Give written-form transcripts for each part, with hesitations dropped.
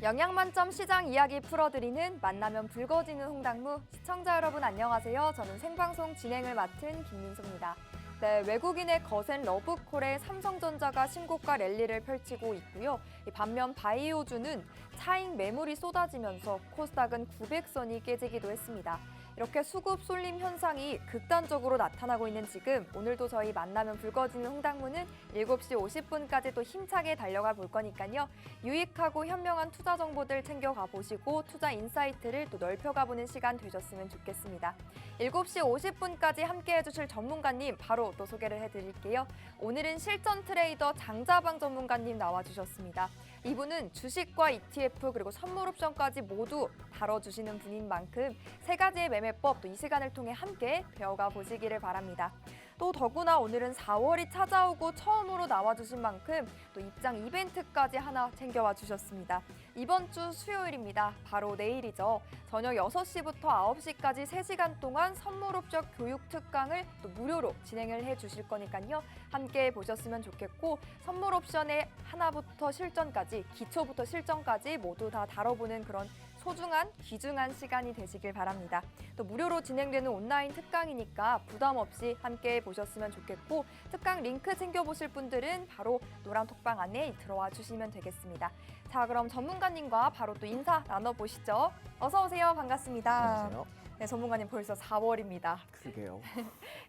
영양만점 시장 이야기 풀어드리는 만나면 붉어지는 홍당무. 시청자 여러분 안녕하세요. 저는 생방송 진행을 맡은 김민수입니다. 네, 외국인의 거센 러브콜에 삼성전자가 신고가 랠리를 펼치고 있고요. 반면 바이오주는 차익 매물이 쏟아지면서 코스닥은 900선이 깨지기도 했습니다. 이렇게 수급 쏠림 현상이 극단적으로 나타나고 있는 지금, 오늘도 저희 만나면 붉어지는 홍당무는 7시 50분까지 또 힘차게 달려가 볼 거니까요. 유익하고 현명한 투자 정보들 챙겨가 보시고 투자 인사이트를 또 넓혀가 보는 시간 되셨으면 좋겠습니다. 7시 50분까지 함께 해주실 전문가님 바로 또 소개를 해드릴게요. 오늘은 실전 트레이더 장자방 전문가님 나와주셨습니다. 이분은 주식과 ETF 그리고 선물 옵션까지 모두 다뤄주시는 분인 만큼 세 가지의 매매법 또 이 시간을 통해 함께 배워가 보시기를 바랍니다. 또 더구나 오늘은 4월이 찾아오고 처음으로 나와주신 만큼 또 입장 이벤트까지 하나 챙겨와 주셨습니다. 이번 주 수요일입니다. 바로 내일이죠. 저녁 6시부터 9시까지 3시간 동안 선물옵션 교육 특강을 또 무료로 진행을 해주실 거니까요. 함께 보셨으면 좋겠고 선물옵션의 하나부터 실전까지, 기초부터 실전까지 모두 다 다뤄보는 그런 소중한, 귀중한 시간이 되시길 바랍니다. 또 무료로 진행되는 온라인 특강이니까 부담 없이 함께 보셨으면 좋겠고 특강 링크 챙겨보실 분들은 바로 노란 톡방 안에 들어와 주시면 되겠습니다. 자, 그럼 전문가님과 바로 또 인사 나눠보시죠. 어서 오세요. 반갑습니다. 안녕하세요. 네, 전문가님 벌써 4월입니다. 그러게요.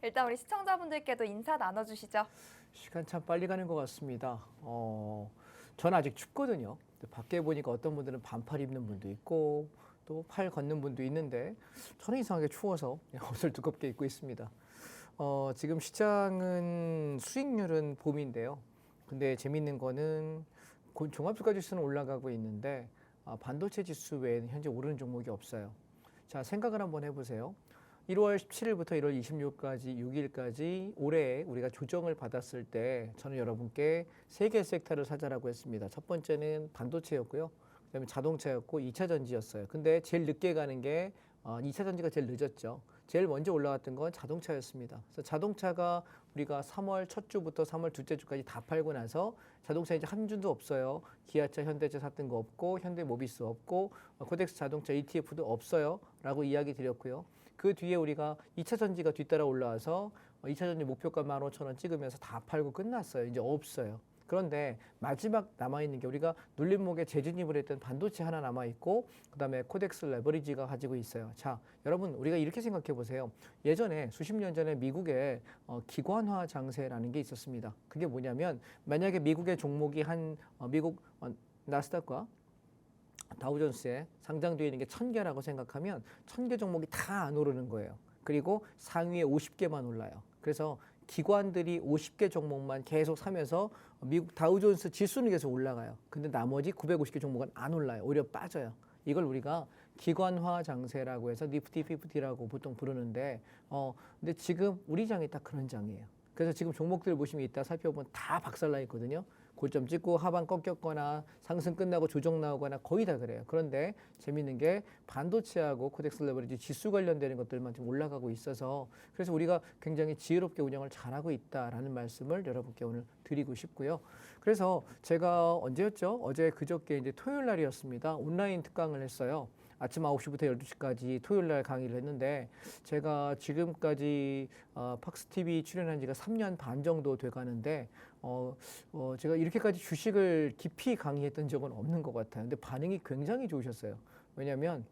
일단 우리 시청자분들께도 인사 나눠주시죠. 시간 참 빨리 가는 것 같습니다. 저는 아직 춥거든요. 밖에 보니까 어떤 분들은 반팔 입는 분도 있고 또 팔 걷는 분도 있는데 저는 이상하게 추워서 옷을 두껍게 입고 있습니다. 지금 시장은 수익률은 봄인데요. 근데 재밌는 거는 종합주가 지수는 올라가고 있는데 반도체 지수 외에는 현재 오르는 종목이 없어요. 자, 생각을 한번 해보세요. 1월 17일부터 1월 26일까지 올해 우리가 조정을 받았을 때 저는 여러분께 3개 섹터를 찾아라고 했습니다. 첫 번째는 반도체였고요. 그다음에 자동차였고 2차 전지였어요. 근데 제일 늦게 가는 게 2차 전지가 제일 늦었죠. 제일 먼저 올라갔던 건 자동차였습니다. 그래서 자동차가 우리가 3월 첫 주부터 3월 둘째 주까지 다 팔고 나서 자동차 이제 한 주도 없어요. 기아차, 현대차 샀던 거 없고 현대모비스 없고 코덱스 자동차 ETF도 없어요. 라고 이야기 드렸고요. 그 뒤에 우리가 2차 전지가 뒤따라 올라와서 2차 전지 목표가 15,000원 찍으면서 다 팔고 끝났어요. 이제 없어요. 그런데 마지막 남아있는 게 우리가 눌림목에 재진입을 했던 반도체 하나 남아있고 그다음에 코덱스 레버리지가 가지고 있어요. 자, 여러분 우리가 이렇게 생각해 보세요. 예전에 수십 년 전에 미국에 기관화 장세라는 게 있었습니다. 그게 뭐냐면 만약에 미국의 종목이 미국 나스닥과 다우존스에 상장되어 있는 게 1000개라고 생각하면 1000개 종목이 다 안 오르는 거예요. 그리고 상위에 50개만 올라요. 그래서 기관들이 50개 종목만 계속 사면서 미국 다우존스 지수는 계속 올라가요. 근데 나머지 950개 종목은 안 올라요. 오히려 빠져요. 이걸 우리가 기관화 장세라고 해서 니프티 피프티라고 보통 부르는데 근데 지금 우리 장이 딱 그런 장이에요. 그래서 지금 종목들 보시면 이따 살펴보면 다 박살나 있거든요. 고점 찍고 하반 꺾였거나 상승 끝나고 조정 나오거나 거의 다 그래요. 그런데 재밌는 게 반도체하고 코덱스 레버리지 지수 관련되는 것들만 좀 올라가고 있어서 그래서 우리가 굉장히 지혜롭게 운영을 잘하고 있다라는 말씀을 여러분께 오늘 드리고 싶고요. 그래서 제가 언제였죠? 어제 그저께 이제 토요일 날이었습니다. 온라인 특강을 했어요. 아침 9시부터 12시까지 토요일 날 강의를 했는데 제가 지금까지 팍스TV 출연한 지가 3년 반 정도 돼 가는데 제가 이렇게까지 주식을 깊이 강의했던 적은 없는 것 같아요. 근데 반응이 굉장히 좋으셨어요. 왜냐하면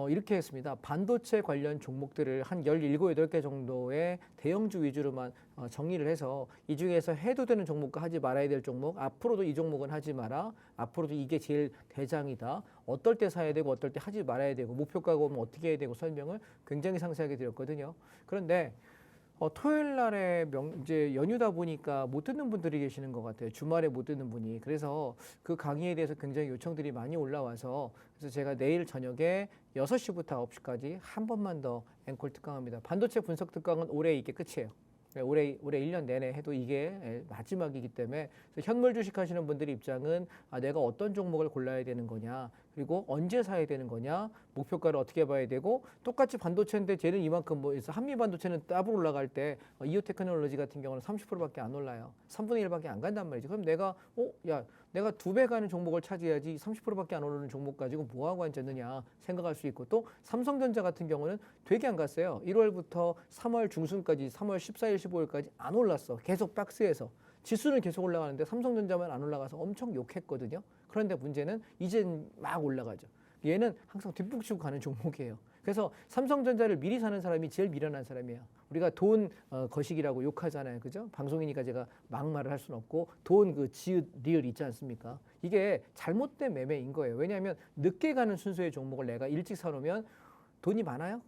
이렇게 했습니다. 반도체 관련 종목들을 한 17, 18개 정도의 대형주 위주로만 정리를 해서 이 중에서 해도 되는 종목과 하지 말아야 될 종목, 앞으로도 이 종목은 하지 마라, 앞으로도 이게 제일 대장이다, 어떨 때 사야 되고 어떨 때 하지 말아야 되고 목표가가 오면 어떻게 해야 되고 설명을 굉장히 상세하게 드렸거든요. 그런데 토요일 날에 이제 연휴다 보니까 못 듣는 분들이 계시는 것 같아요. 주말에 못 듣는 분이. 그래서 그 강의에 대해서 굉장히 요청들이 많이 올라와서 그래서 제가 내일 저녁에 6시부터 9시까지 한 번만 더 앵콜 특강합니다. 반도체 분석 특강은 올해 이게 끝이에요. 올해 1년 내내 해도 이게 마지막이기 때문에 현물 주식 하시는 분들의 입장은 내가 어떤 종목을 골라야 되는 거냐, 그리고 언제 사야 되는 거냐, 목표가를 어떻게 봐야 되고, 똑같이 반도체인데 쟤는 이만큼 뭐 한미 반도체는 더블 올라갈 때 이오 테크놀로지 같은 경우는 30%밖에 안 올라요. 3분의 1밖에 안 간단 말이죠. 그럼 내가 내가 2배 가는 종목을 차지해야지 30%밖에 안 오르는 종목 가지고 뭐하고 앉았느냐 생각할 수 있고, 또 삼성전자 같은 경우는 되게 안 갔어요. 1월부터 3월 중순까지 3월 14일, 15일까지 안 올랐어. 계속 박스에서. 지수는 계속 올라가는데 삼성전자만 안 올라가서 엄청 욕했거든요. 그런데 문제는 이젠 막 올라가죠. 얘는 항상 뒷북치고 가는 종목이에요. 그래서 삼성전자를 미리 사는 사람이 제일 미련한 사람이에요. 우리가 돈 거식이라고 욕하잖아요. 그죠? 방송이니까 제가 막말을 할 수는 없고, 돈 그 지읒 리을 있지 않습니까? 이게 잘못된 매매인 거예요. 왜냐하면 늦게 가는 순서의 종목을 내가 일찍 사놓으면 돈이 많아요?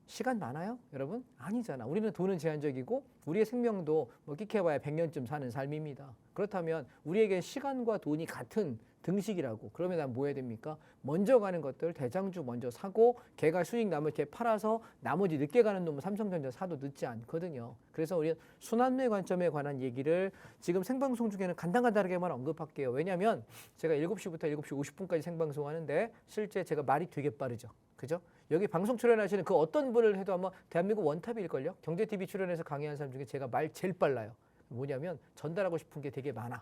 시간 많아요? 여러분? 아니잖아. 우리는 돈은 제한적이고 우리의 생명도 뭐 끼켜봐야 100년쯤 사는 삶입니다. 그렇다면 우리에게 시간과 돈이 같은 등식이라고. 그러면 난 뭐 해야 됩니까? 먼저 가는 것들 대장주 먼저 사고, 걔가 수익 남을 때 팔아서 나머지 늦게 가는 놈은 삼성전자 사도 늦지 않거든요. 그래서 우리는 순환매 관점에 관한 얘기를 지금 생방송 중에는 간단하게만 언급할게요. 왜냐하면 제가 7시부터 7시 50분까지 생방송 하는데 실제 제가 말이 되게 빠르죠. 그죠? 여기 방송 출연하시는 그 어떤 분을 해도 아마 대한민국 원탑일걸요? 경제TV 출연해서 강의하는 사람 중에 제가 말 제일 빨라요. 뭐냐면 전달하고 싶은 게 되게 많아.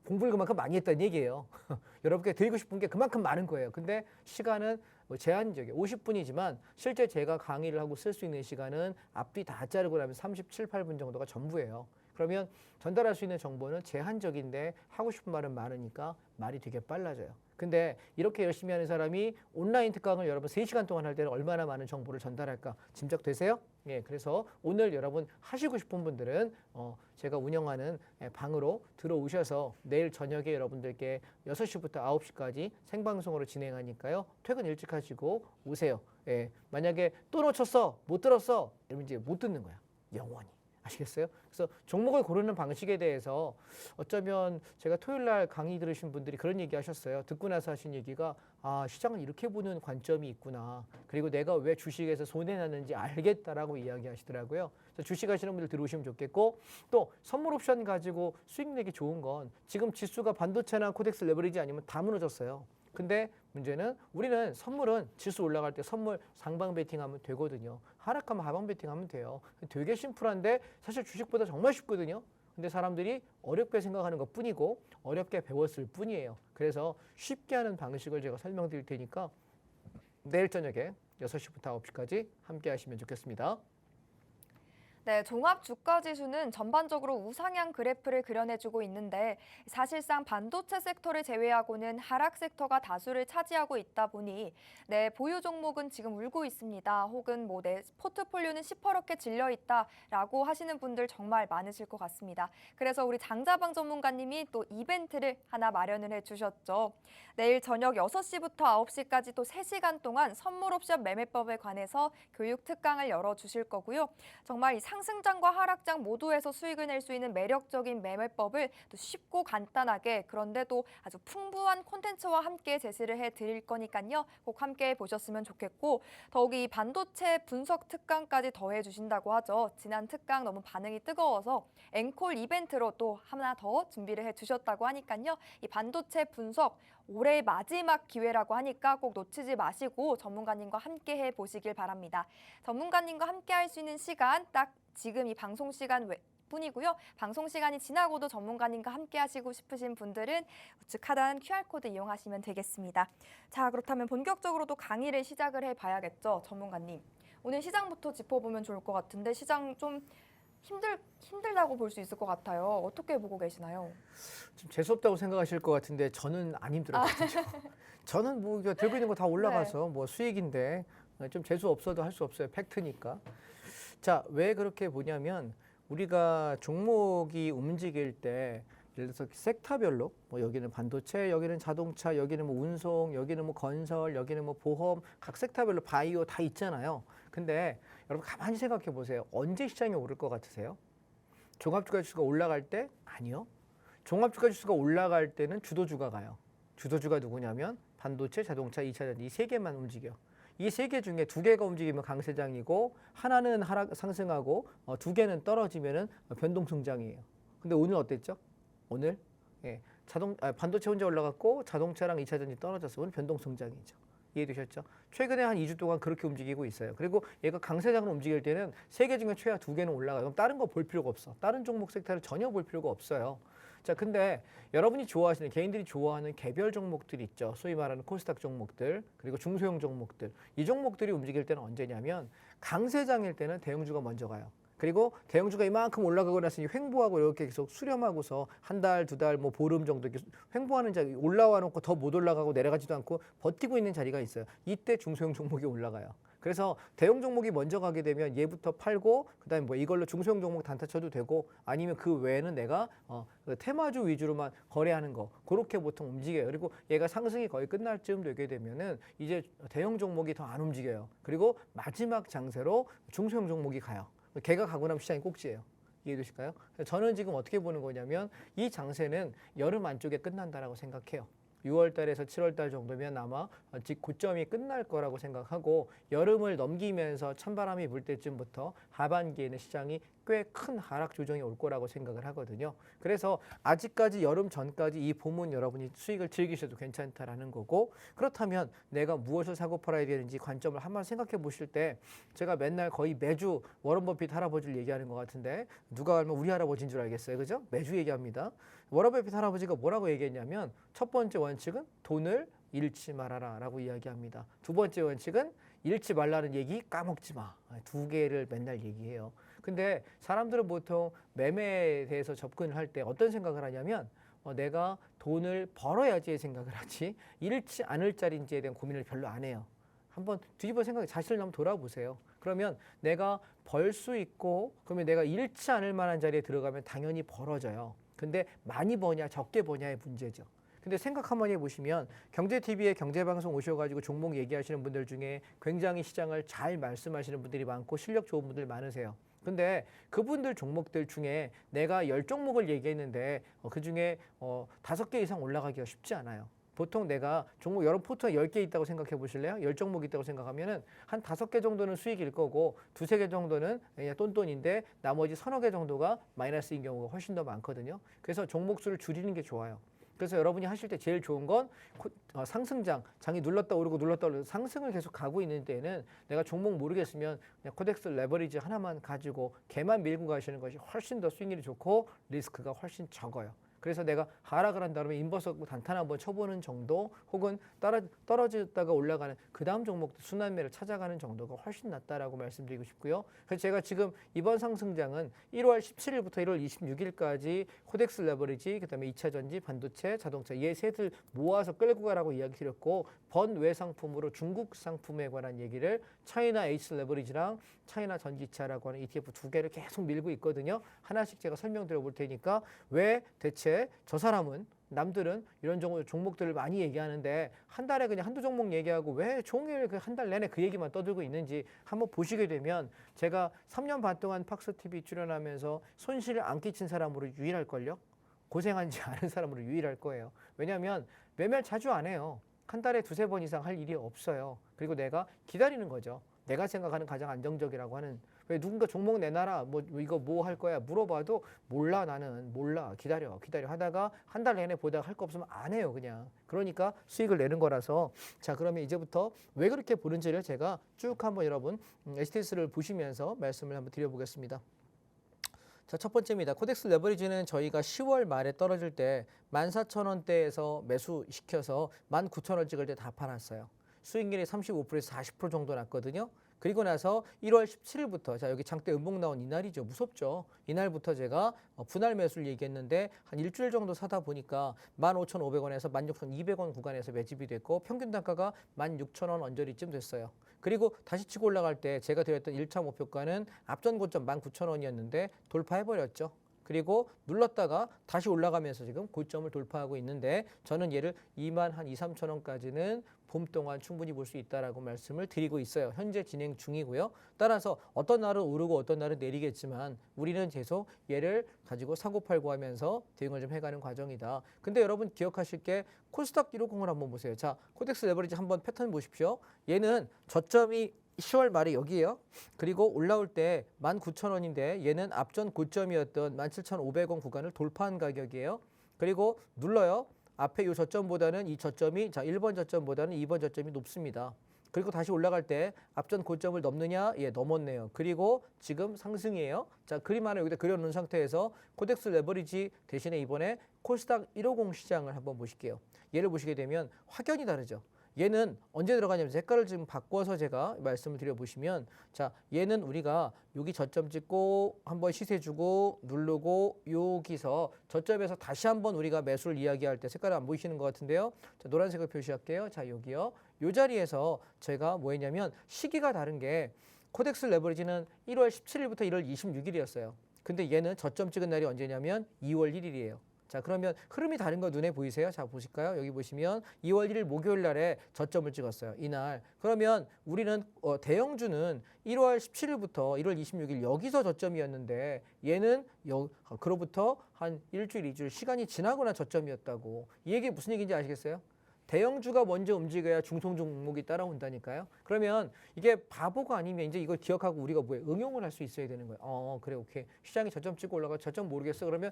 공부를 그만큼 많이 했다는 얘기예요. 여러분께 드리고 싶은 게 그만큼 많은 거예요. 근데 시간은 뭐 제한적이에요. 50분이지만 실제 제가 강의를 하고 쓸 수 있는 시간은 앞뒤 다 자르고 나면 37, 8분 정도가 전부예요. 그러면 전달할 수 있는 정보는 제한적인데 하고 싶은 말은 많으니까 말이 되게 빨라져요. 근데 이렇게 열심히 하는 사람이 온라인 특강을 여러분 3시간 동안 할 때는 얼마나 많은 정보를 전달할까 짐작되세요? 예, 그래서 오늘 여러분 하시고 싶은 분들은 제가 운영하는 방으로 들어오셔서 내일 저녁에 여러분들께 6시부터 9시까지 생방송으로 진행하니까요. 퇴근 일찍 하시고 오세요. 예, 만약에 또 놓쳤어, 못 들었어, 이러면 이제 못 듣는 거야. 영원히. 아시겠어요? 그래서 종목을 고르는 방식에 대해서 어쩌면 제가 토요일 날 강의 들으신 분들이 그런 얘기 하셨어요. 듣고 나서 하신 얘기가 시장을 이렇게 보는 관점이 있구나. 그리고 내가 왜 주식에서 손해났는지 알겠다라고 이야기하시더라고요. 그래서 주식 하시는 분들 들어오시면 좋겠고, 또 선물 옵션 가지고 수익 내기 좋은 건 지금 지수가 반도체나 코덱스 레버리지 아니면 다 무너졌어요. 근데 문제는 우리는 선물은 지수 올라갈 때 선물 상방 베팅하면 되거든요. 하락하면 하방 베팅하면 돼요. 되게 심플한데 사실 주식보다 정말 쉽거든요. 근데 사람들이 어렵게 생각하는 것 뿐이고 어렵게 배웠을 뿐이에요. 그래서 쉽게 하는 방식을 제가 설명드릴 테니까 내일 저녁에 6시부터 9시까지 함께 하시면 좋겠습니다. 네, 종합 주가 지수는 전반적으로 우상향 그래프를 그려내주고 있는데 사실상 반도체 섹터를 제외하고는 하락 섹터가 다수를 차지하고 있다 보니 내 보유 종목은 지금 울고 있습니다. 혹은 뭐 내 포트폴리오는 시퍼렇게 질려 있다라고 하시는 분들 정말 많으실 것 같습니다. 그래서 우리 장자방 전문가님이 또 이벤트를 하나 마련을 해주셨죠. 내일 저녁 6시부터 9시까지 또 3시간 동안 선물 옵션 매매법에 관해서 교육 특강을 열어주실 거고요. 정말 이 상승장과 하락장 모두에서 수익을 낼 수 있는 매력적인 매매법을 또 쉽고 간단하게 그런데도 아주 풍부한 콘텐츠와 함께 제시를 해드릴 거니까요. 꼭 함께 보셨으면 좋겠고, 더욱이 이 반도체 분석 특강까지 더해주신다고 하죠. 지난 특강 너무 반응이 뜨거워서 앵콜 이벤트로 또 하나 더 준비를 해주셨다고 하니까요. 이 반도체 분석 올해의 마지막 기회라고 하니까 꼭 놓치지 마시고 전문가님과 함께 해보시길 바랍니다. 전문가님과 함께 할 수 있는 시간 딱 지금 이 방송 시간 뿐이고요. 방송 시간이 지나고도 전문가님과 함께 하시고 싶으신 분들은 우측 하단 QR코드 이용하시면 되겠습니다. 자, 그렇다면 본격적으로도 강의를 시작을 해봐야겠죠, 전문가님. 오늘 시장부터 짚어보면 좋을 것 같은데 시장 좀 힘들다고 볼 수 있을 것 같아요. 어떻게 보고 계시나요? 좀 재수없다고 생각하실 것 같은데 저는 안 힘들었거든요. 저는 뭐 이거 들고 있는 거 다 올라가서 뭐 수익인데 좀 재수 없어도 할 수 없어요. 팩트니까. 자, 왜 그렇게 보냐면 우리가 종목이 움직일 때 예를 들어서 섹터별로 뭐 여기는 반도체, 여기는 자동차, 여기는 뭐 운송, 여기는 뭐 건설, 여기는 뭐 보험, 각 섹터별로 바이오 다 있잖아요. 근데 여러분 가만히 생각해 보세요. 언제 시장이 오를 것 같으세요? 종합주가 지수가 올라갈 때? 아니요. 종합주가 지수가 올라갈 때는 주도주가 가요. 주도주가 누구냐면 반도체, 자동차, 2차전지 이 세 개만 움직여. 이 세 개 중에 2개가 움직이면 강세장이고 하나는 하락 상승하고 2개는 떨어지면은 변동성장이에요. 근데 오늘 어땠죠? 오늘 반도체 혼자 올라갔고 자동차랑 2차 전지 떨어졌어. 오늘 변동 성장이죠. 이해되셨죠? 최근에 한 2주 동안 그렇게 움직이고 있어요. 그리고 얘가 강세장으로 움직일 때는 3개 중에 최하 2개는 올라가요. 그럼 다른 거 볼 필요가 없어. 다른 종목 섹터를 전혀 볼 필요가 없어요. 자, 근데 여러분이 좋아하시는 개인들이 좋아하는 개별 종목들 있죠. 소위 말하는 코스닥 종목들 그리고 중소형 종목들. 이 종목들이 움직일 때는 언제냐면 강세장일 때는 대형주가 먼저 가요. 그리고 대형주가 이만큼 올라가고 나서 횡보하고 이렇게 계속 수렴하고서 한 달, 두 달, 뭐 보름 정도 이렇게 횡보하는 자리 올라와 놓고 더 못 올라가고 내려가지도 않고 버티고 있는 자리가 있어요. 이때 중소형 종목이 올라가요. 그래서 대형 종목이 먼저 가게 되면 얘부터 팔고 그다음에 뭐 이걸로 중소형 종목 단타 쳐도 되고 아니면 그 외에는 내가 그 테마주 위주로만 거래하는 거 그렇게 보통 움직여요. 그리고 얘가 상승이 거의 끝날 쯤 되게 되면은 이제 대형 종목이 더 안 움직여요. 그리고 마지막 장세로 중소형 종목이 가요. 걔가 가고 나면 시장이 꼭지예요. 이해되실까요? 저는 지금 어떻게 보는 거냐면 이 장세는 여름 안쪽에 끝난다라고 생각해요. 6월 달에서 7월 달 정도면 아마 고점이 끝날 거라고 생각하고 여름을 넘기면서 찬바람이 불 때쯤부터 하반기에는 시장이 꽤 큰 하락 조정이 올 거라고 생각을 하거든요. 그래서 아직까지 여름 전까지 이 봄은 여러분이 수익을 즐기셔도 괜찮다라는 거고 그렇다면 내가 무엇을 사고 팔아야 되는지 관점을 한번 생각해 보실 때 제가 맨날 거의 매주 워런 버핏 할아버지를 얘기하는 것 같은데 누가 알면 우리 할아버지인 줄 알겠어요. 그죠? 매주 얘기합니다. 워런 버핏 할아버지가 뭐라고 얘기했냐면 첫 번째 원칙은 돈을 잃지 말아라 라고 이야기합니다. 두 번째 원칙은 잃지 말라는 얘기 까먹지 마. 두 개를 맨날 얘기해요. 근데 사람들은 보통 매매에 대해서 접근을 할 때 어떤 생각을 하냐면 내가 돈을 벌어야지 생각을 하지 잃지 않을 자리인지에 대한 고민을 별로 안 해요. 한번 뒤집어 생각해 자신을 한번 돌아보세요. 그러면 내가 벌 수 있고 그러면 내가 잃지 않을 만한 자리에 들어가면 당연히 벌어져요. 근데 많이 버냐 적게 버냐의 문제죠. 근데 생각 한번 해보시면 경제TV에 경제방송 오셔가지고 종목 얘기하시는 분들 중에 굉장히 시장을 잘 말씀하시는 분들이 많고 실력 좋은 분들 많으세요. 근데 그분들 종목들 중에 내가 10종목을 얘기했는데 그중에 5개 이상 올라가기가 쉽지 않아요. 보통 내가 종목 여러 포트가 10개 있다고 생각해 보실래요? 10종목 있다고 생각하면은 한 5개 정도는 수익일 거고 2~3개 정도는 그냥 똔똔인데 나머지 서너 개 정도가 마이너스인 경우가 훨씬 더 많거든요. 그래서 종목 수를 줄이는 게 좋아요. 그래서 여러분이 하실 때 제일 좋은 건 상승장, 장이 눌렀다 오르고 눌렀다 오르고 상승을 계속 가고 있는 때에는 내가 종목 모르겠으면 그냥 코덱스 레버리지 하나만 가지고 걔만 밀고 가시는 것이 훨씬 더 수익률이 좋고 리스크가 훨씬 적어요. 그래서 내가 하락을 한다 그러면 인버스 단타나 한번 쳐보는 정도 혹은 떨어졌다가 올라가는 그 다음 종목 순환매를 찾아가는 정도가 훨씬 낫다라고 말씀드리고 싶고요. 그래서 제가 지금 이번 상승장은 1월 17일부터 1월 26일까지 코덱스 레버리지, 그다음에 2차 전지, 반도체, 자동차 얘 셋을 모아서 끌고 가라고 이야기 드렸고 번외 상품으로 중국 상품에 관한 얘기를 차이나 에이스 레버리지랑 차이나 전기차라고 하는 ETF 2개를 계속 밀고 있거든요. 하나씩 제가 설명드려 볼 테니까 왜 대체 저 사람은 남들은 이런 종목들을 많이 얘기하는데 한 달에 그냥 한두 종목 얘기하고 왜 종일 그 한 달 내내 그 얘기만 떠들고 있는지 한번 보시게 되면 제가 3년 반 동안 팍스TV 출연하면서 손실을 안 끼친 사람으로 유일할걸요. 고생하지 않은 사람으로 유일할 거예요. 왜냐하면 매매를 자주 안 해요. 한 달에 2~3번 이상 할 일이 없어요. 그리고 내가 기다리는 거죠. 내가 생각하는 가장 안정적이라고 하는 왜 누군가 종목 내놔라 뭐 이거 뭐 할 거야 물어봐도 몰라 나는 몰라 기다려 하다가 한 달 내내 보다가 할 거 없으면 안 해요 그냥. 그러니까 수익을 내는 거라서 자 그러면 이제부터 왜 그렇게 보는지를 제가 쭉 한번 여러분 HTS를 보시면서 말씀을 한번 드려보겠습니다. 자, 첫 번째입니다. 코덱스 레버리지는 저희가 10월 말에 떨어질 때 14,000원대에서 매수시켜서 19,000원 찍을 때 다 팔았어요. 수익률이 35%에서 40% 정도 났거든요. 그리고 나서 1월 17일부터 자 여기 장대 음봉 나온 이날이죠. 무섭죠. 이날부터 제가 분할 매수를 얘기했는데 한 일주일 정도 사다 보니까 15,500원에서 16,200원 구간에서 매집이 됐고 평균 단가가 16,000원 언저리쯤 됐어요. 그리고 다시 치고 올라갈 때 제가 드렸던 1차 목표가는 앞전 고점 19,000원이었는데 돌파해버렸죠. 그리고 눌렀다가 다시 올라가면서 지금 고점을 돌파하고 있는데 저는 얘를 22,000~23,000원까지는 봄 동안 충분히 볼 수 있다라고 말씀을 드리고 있어요. 현재 진행 중이고요. 따라서 어떤 날은 오르고 어떤 날은 내리겠지만 우리는 계속 얘를 가지고 사고 팔고 하면서 대응을 좀 해가는 과정이다. 근데 여러분 기억하실 게 코스닥 150을 한번 보세요. 자, 코덱스 레버리지 한번 패턴 보십시오. 얘는 저점이 10월 말에 여기에요. 그리고 올라올 때 19,000원인데 얘는 앞전 고점이었던 17,500원 구간을 돌파한 가격이에요. 그리고 눌러요. 앞에 이 저점보다는 이 저점이 1번 저점보다는 2번 저점이 높습니다. 그리고 다시 올라갈 때 앞전 고점을 넘느냐? 예, 넘었네요. 그리고 지금 상승이에요. 자, 그림 하나 여기다 그려놓은 상태에서 코덱스 레버리지 대신에 이번에 코스닥 150 시장을 한번 보실게요. 얘를 보시게 되면 확연히 다르죠. 얘는 언제 들어가냐면 색깔을 지금 바꿔서 제가 말씀을 드려보시면 자, 얘는 우리가 여기 저점 찍고 한번 시세 주고 누르고 여기서 저점에서 다시 한번 우리가 매수를 이야기할 때 색깔이 안 보이시는 것 같은데요. 자, 노란색을 표시할게요. 자, 여기요. 요 자리에서 제가 뭐 했냐면 시기가 다른 게 코덱스 레버리지는 1월 17일부터 1월 26일이었어요. 근데 얘는 저점 찍은 날이 언제냐면 2월 1일이에요. 자, 그러면 흐름이 다른 거 눈에 보이세요? 자, 보실까요? 여기 보시면 2월 1일 목요일 날에 저점을 찍었어요. 이날. 그러면 우리는 대형주는 1월 17일부터 1월 26일 여기서 저점이었는데 얘는 그로부터 한 일주일, 2주일 시간이 지나거나 저점이었다고. 이 얘기 무슨 얘기인지 아시겠어요? 대형주가 먼저 움직여야 중성 종목이 따라온다니까요. 그러면 이게 바보가 아니면 이제 이걸 기억하고 우리가 뭐에 응용을 할 수 있어야 되는 거예요. 그래, 오케이. 시장이 저점 찍고 올라가 저점 모르겠어. 그러면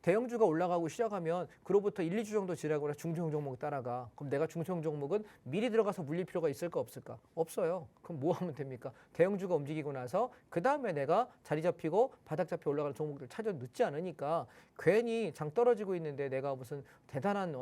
대형주가 올라가고 시작하면 그로부터 1, 2주 정도 지나거나 중성 종목 따라가. 그럼 내가 중성 종목은 미리 들어가서 물릴 필요가 있을까 없을까? 없어요. 그럼 뭐 하면 됩니까? 대형주가 움직이고 나서 그 다음에 내가 자리 잡히고 바닥 잡혀 올라가는 종목들 찾아 늦지 않으니까 괜히 장 떨어지고 있는데 내가 무슨 대단한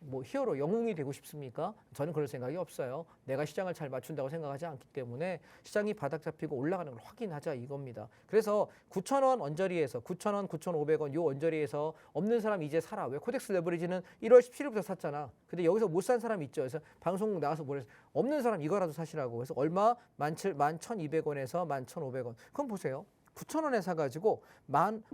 뭐 히어로 영웅이 되고 싶습니까? 저는 그럴 생각이 없어요. 내가 시장을 잘 맞춘다고 생각하지 않기 때문에 시장이 바닥 잡히고 올라가는 걸 확인하자 이겁니다. 그래서 9,000원 언저리에서 9,000원, 9,500원 요 언저리에서 없는 사람 이제 사라. 왜 코덱스 레버리지는 1월 17일부터 샀잖아. 근데 여기서 못 산 사람 있죠. 그래서 방송 나와서 뭐랬어? 없는 사람 이거라도 사시라고. 그래서 얼마? 11,200원에서 11,500원. 그럼 보세요. 9,000원에 사가지고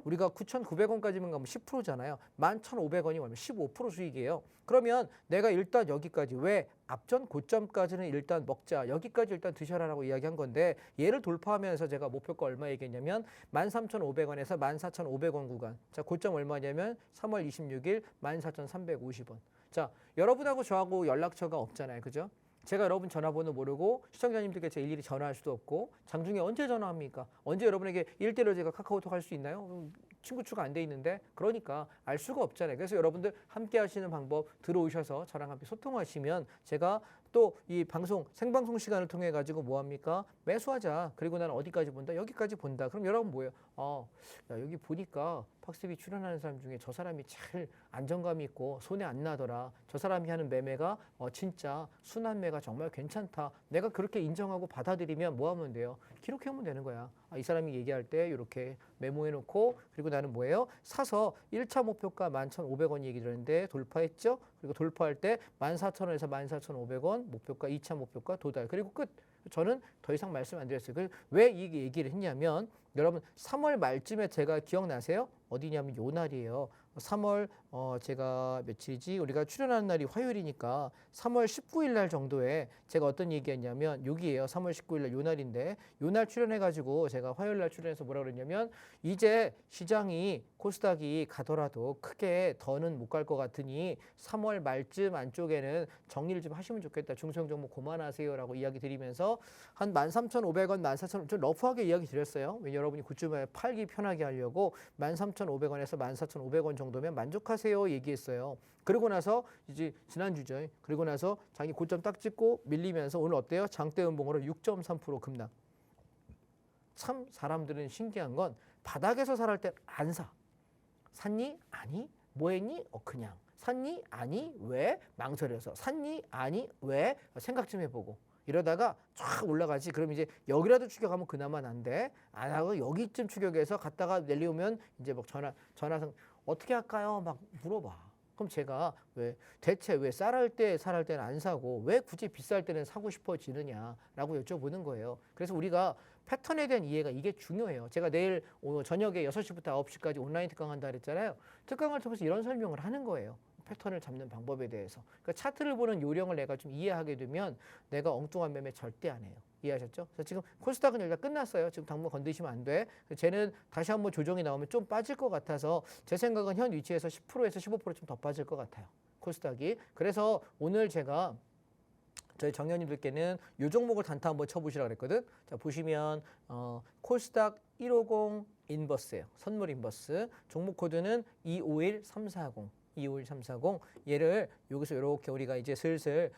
우리가 9,900원까지만 가면 10%잖아요. 11,500원이 얼마? 15% 수익이에요. 그러면 내가 일단 여기까지 왜 앞전 고점까지는 일단 먹자. 여기까지 일단 드셔라라고 이야기한 건데 얘를 돌파하면서 제가 목표가 얼마 얘기했냐면 13,500원에서 14,500원 구간. 자, 고점 얼마냐면 3월 26일 14,350원. 자, 여러분하고 저하고 연락처가 없잖아요. 그죠? 제가 여러분 전화번호 모르고 시청자님들께 제 일일이 전화할 수도 없고 장중에 언제 전화합니까? 언제 여러분에게 1대1로 제가 카카오톡 할 수 있나요? 친구 추가 안 돼 있는데 그러니까 알 수가 없잖아요. 그래서 여러분들 함께 하시는 방법 들어오셔서 저랑 함께 소통하시면 제가 또 이 방송 생방송 시간을 통해 가지고 뭐 합니까? 매수하자. 그리고 나는 어디까지 본다? 여기까지 본다. 그럼 여러분 뭐예요? 야, 여기 보니까 팍스비 출연하는 사람 중에 저 사람이 제일 안정감이 있고 손해 안 나더라. 저 사람이 하는 매매가 진짜 순한 매가 정말 괜찮다. 내가 그렇게 인정하고 받아들이면 뭐 하면 돼요? 기록해오면 되는 거야. 이 사람이 얘기할 때 이렇게 메모해 놓고 그리고 나는 뭐예요? 사서 1차 목표가 11,500원 얘기 들었는데 돌파했죠? 그리고 돌파할 때 14,000원에서 14,500원 목표가 2차 목표가 도달. 그리고 끝. 저는 더 이상 말씀 안 드렸어요. 왜 이 얘기를 했냐면 여러분 3월 말쯤에 제가 기억나세요? 어디냐면 요 날이에요. 3월 제가 며칠이지? 우리가 출연하는 날이 화요일이니까 3월 19일 날 정도에 제가 어떤 얘기했냐면 여기에요. 3월 19일 날 요 날인데 요 날 출연해가지고 제가 화요일 날 출연해서 뭐라 그랬냐면 이제 시장이 코스닥이 가더라도 크게 더는 못 갈 것 같으니 3월 말쯤 안쪽에는 정리를 좀 하시면 좋겠다. 중소형 종목 그만하세요라고 이야기 드리면서 한 13,500원, 14,000원 좀 러프하게 이야기 드렸어요. 왜냐면 여러분이 굿즈에 팔기 편하게 하려고 13,500원에서 14,500원 정도면 만족하세요 얘기했어요. 그러고 나서 이제 지난주죠. 그리고 나서 장이 고점 딱 찍고 밀리면서 오늘 어때요? 장대 음봉으로 6.3% 급락. 참 사람들은 신기한 건 바닥에서 살할 때 안 사. 샀니? 아니. 뭐 했니? 그냥. 샀니? 아니. 왜? 망설여서. 샀니? 아니. 왜? 생각 좀 해보고. 이러다가 쫙 올라가지. 그럼 이제 여기라도 추격하면 그나마 난데 안 하고 여기쯤 추격해서 갔다가 내려오면 이제 막 전화상 어떻게 할까요? 막 물어봐. 그럼 제가 대체 왜 쌀할 때는 안 사고 왜 굳이 비쌀 때는 사고 싶어지느냐라고 여쭤보는 거예요. 그래서 우리가 패턴에 대한 이해가 이게 중요해요. 제가 내일 오늘 저녁에 6시부터 9시까지 온라인 특강 한다 그랬잖아요. 특강을 통해서 이런 설명을 하는 거예요. 패턴을 잡는 방법에 대해서. 그러니까 차트를 보는 요령을 내가 좀 이해하게 되면 내가 엉뚱한 매매 절대 안 해요. 이해하셨죠? 그래서 지금 코스닥은 여기가 끝났어요. 지금 당분 건드시면 안 돼. 쟤는 다시 한번 조정이 나오면 좀 빠질 것 같아서 제 생각은 현 위치에서 10%에서 15% 좀 더 빠질 것 같아요. 코스닥이. 그래서 오늘 제가 저희 정년님들께는 요 종목을 단타 한번 쳐보시라 그랬거든. 자, 보시면 코스닥 150 인버스예요. 선물 인버스. 종목 코드는 251340. 251340. 얘를 여기서 이렇게 우리가 이제 슬슬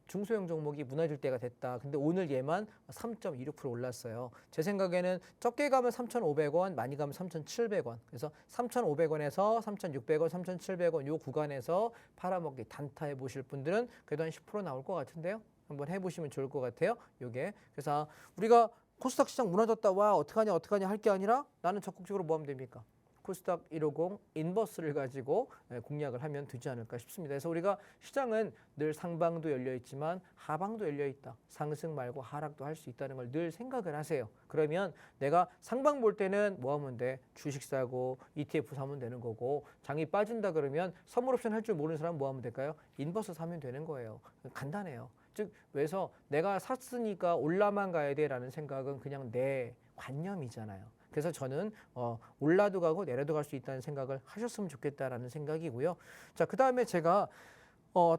중소형 종목이 무너질 때가 됐다. 근데 오늘 얘만 3.26% 올랐어요. 제 생각에는 적게 가면 3,500원, 많이 가면 3,700원. 그래서 3,500원에서 3,600원, 3,700원 요 구간에서 팔아먹기 단타해 보실 분들은 그래도 한 10% 나올 것 같은데요. 한번 해보시면 좋을 것 같아요. 요게. 그래서 우리가 코스닥 시장 무너졌다 와 어떡하냐 할 게 아니라 나는 적극적으로 뭐 하면 됩니까? 코스닥 150 인버스를 가지고 공략을 하면 되지 않을까 싶습니다. 그래서 우리가 시장은 늘 상방도 열려 있지만 하방도 열려 있다. 상승 말고 하락도 할 수 있다는 걸 늘 생각을 하세요. 그러면 내가 상방 볼 때는 뭐 하면 돼? 주식 사고 ETF 사면 되는 거고, 장이 빠진다 그러면 선물 옵션 할 줄 모르는 사람 뭐 하면 될까요? 인버스 사면 되는 거예요. 간단해요. 즉 그래서 내가 샀으니까 올라만 가야 돼라는 생각은 그냥 내 관념이잖아요. 그래서 저는 올라도 가고 내려도 갈 수 있다는 생각을 하셨으면 좋겠다라는 생각이고요. 자, 그다음에 제가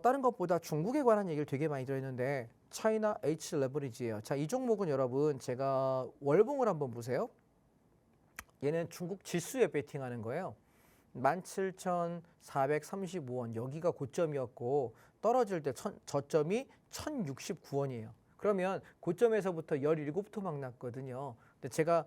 다른 것보다 중국에 관한 얘기를 되게 많이 들었는데 차이나 H 레버리지예요. 자, 이 종목은 여러분 제가 월봉을 한번 보세요. 얘는 중국 지수에 베팅하는 거예요. 17,435원 여기가 고점이었고 떨어질 때 저점이 1,069원이에요. 그러면 고점에서부터 17터 막 났거든요. 근데 제가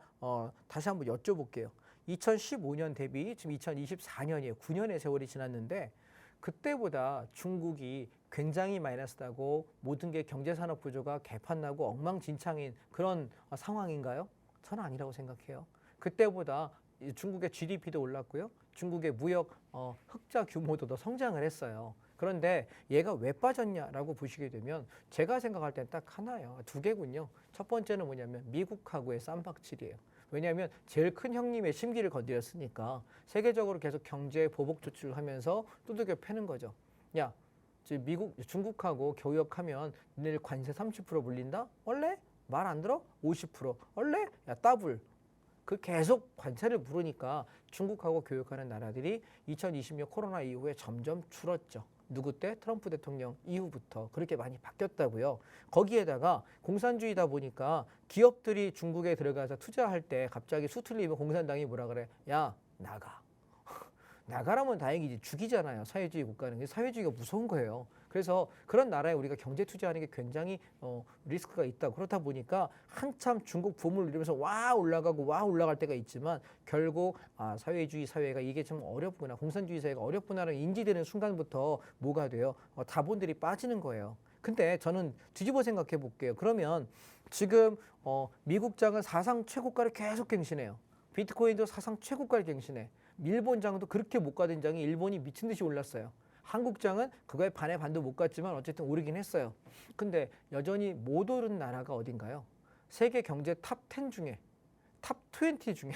다시 한번 여쭤볼게요. 2015년 대비 지금 2024년이에요. 9년의 세월이 지났는데 그때보다 중국이 굉장히 마이너스다고 모든 게 경제산업 구조가 개판나고 엉망진창인 그런 상황인가요? 저는 아니라고 생각해요. 그때보다 중국의 GDP도 올랐고요. 중국의 무역 흑자 규모도 더 성장을 했어요. 그런데 얘가 왜 빠졌냐라고 보시게 되면 제가 생각할 땐 딱 하나예요. 두 개군요. 첫 번째는 뭐냐면 미국하고의 쌈박질이에요. 왜냐하면 제일 큰 형님의 심기를 건드렸으니까 세계적으로 계속 경제 보복 조치를 하면서 두들겨 패는 거죠. 야, 미국, 중국하고 교역하면 너네 관세 30% 물린다? 원래? 말 안 들어? 50%. 원래? 야, 더블. 그 계속 관세를 물으니까 중국하고 교역하는 나라들이 2020년 코로나 이후에 점점 줄었죠. 누구 때? 트럼프 대통령 이후부터 그렇게 많이 바뀌었다고요. 거기에다가 공산주의다 보니까 기업들이 중국에 들어가서 투자할 때 갑자기 수틀리면 공산당이 뭐라 그래? 야, 나가. 나가라면 다행이지. 죽이잖아요. 사회주의 국가는. 사회주의가 무서운 거예요. 그래서 그런 나라에 우리가 경제 투자하는 게 굉장히 리스크가 있다. 그렇다 보니까 한참 중국 붐을 누리면서 와 올라가고 와 올라갈 때가 있지만 결국 사회주의 사회가 이게 좀 어렵구나. 공산주의 사회가 어렵구나라는 인지되는 순간부터 뭐가 돼요? 자본들이 빠지는 거예요. 근데 저는 뒤집어 생각해 볼게요. 그러면 지금 미국장은 사상 최고가를 계속 갱신해요. 비트코인도 사상 최고가를 갱신해. 일본장도 그렇게 못 가던 장이 일본이 미친 듯이 올랐어요. 한국장은 그거에 반의 반도 못 갔지만 어쨌든 오르긴 했어요. 근데 여전히 못 오른 나라가 어딘가요? 세계 경제 탑 10 중에, 탑 20 중에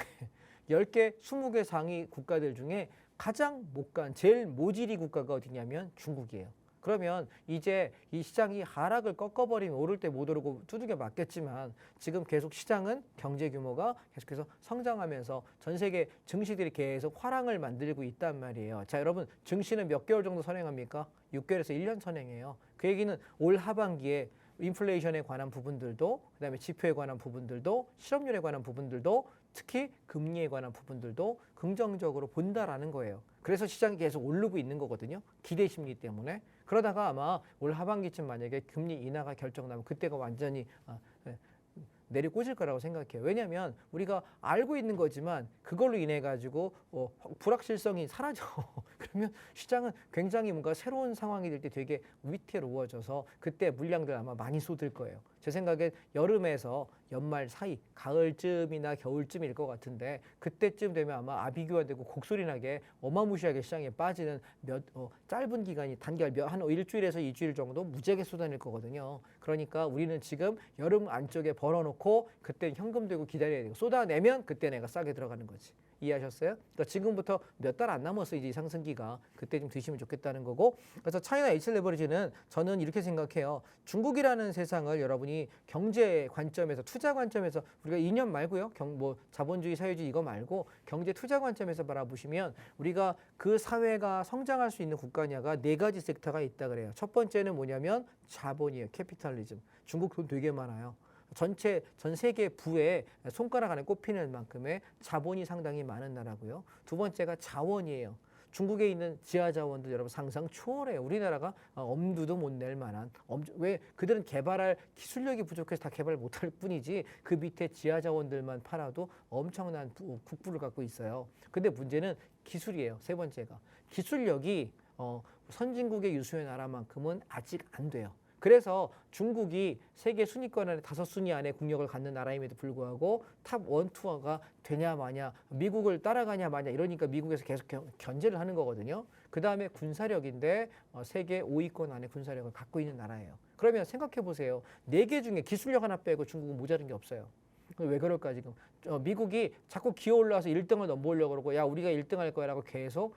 10개, 20개 상위 국가들 중에 가장 못 간, 제일 모질이 국가가 어디냐면 중국이에요. 그러면 이제 이 시장이 하락을 꺾어버리면 오를 때 못 오르고 두들겨 맞겠지만 지금 계속 시장은 경제 규모가 계속해서 성장하면서 전 세계 증시들이 계속 화랑을 만들고 있단 말이에요. 자, 여러분 증시는 몇 개월 정도 선행합니까? 6개월에서 1년 선행해요. 그 얘기는 올 하반기에 인플레이션에 관한 부분들도 그다음에 지표에 관한 부분들도 실업률에 관한 부분들도 특히 금리에 관한 부분들도 긍정적으로 본다라는 거예요. 그래서 시장이 계속 오르고 있는 거거든요. 기대 심리 때문에. 그러다가 아마 올 하반기쯤 만약에 금리 인하가 결정나면 그때가 완전히 내리꽂을 거라고 생각해요. 왜냐하면 우리가 알고 있는 거지만 그걸로 인해 가지고 불확실성이 사라져. 그러면 시장은 굉장히 뭔가 새로운 상황이 될 때 되게 위태로워져서 그때 물량들 아마 많이 쏟을 거예요. 제 생각엔 여름에서 연말 사이, 가을쯤이나 겨울쯤일 것 같은데 그때쯤 되면 아마 아비규환되고 곡소리 나게 어마무시하게 시장에 빠지는 짧은 기간이 단기간 한 일주일에서 2주일 정도 무지하게 쏟아낼 거거든요. 그러니까 우리는 지금 여름 안쪽에 벌어놓고 그때 현금 들고 기다려야 되고 쏟아내면 그때 내가 싸게 들어가는 거지. 이해하셨어요? 그러니까 지금부터 몇 달 안 남았어 이제 이 상승기가. 그때 좀 드시면 좋겠다는 거고. 그래서 차이나 H 레버리지는 저는 이렇게 생각해요. 중국이라는 세상을 여러분이 보니 경제 관점에서 투자 관점에서 우리가 이념 말고요. 뭐 자본주의 사회주의 이거 말고 경제 투자 관점에서 바라보시면 우리가 그 사회가 성장할 수 있는 국가냐가 네 가지 섹터가 있다 그래요. 첫 번째는 뭐냐면 자본이에요. 캐피탈리즘. 중국 돈 되게 많아요. 전 세계 부에 손가락 안에 꼽히는 만큼의 자본이 상당히 많은 나라고요. 두 번째가 자원이에요. 중국에 있는 지하 자원들 여러분 상상 초월해요. 우리나라가 엄두도 못 낼 만한 왜 그들은 개발할 기술력이 부족해서 다 개발 못할 뿐이지 그 밑에 지하 자원들만 팔아도 엄청난 국부를 갖고 있어요. 근데 문제는 기술이에요. 세 번째가 기술력이 선진국의 유수의 나라만큼은 아직 안 돼요. 그래서 중국이 세계 순위권 안에 5순위 안에 국력을 갖는 나라임에도 불구하고 탑 1, 2가 되냐 마냐 미국을 따라가냐 마냐 이러니까 미국에서 계속 견제를 하는 거거든요. 그 다음에 군사력인데 세계 5위권 안에 군사력을 갖고 있는 나라예요. 그러면 생각해 보세요. 4개 중에 기술력 하나 빼고 중국은 모자른 게 없어요. 왜 그럴까 지금 미국이 자꾸 기어 올라와서 1등을 넘보려고 그러고 야 우리가 1등 할 거야 라고 계속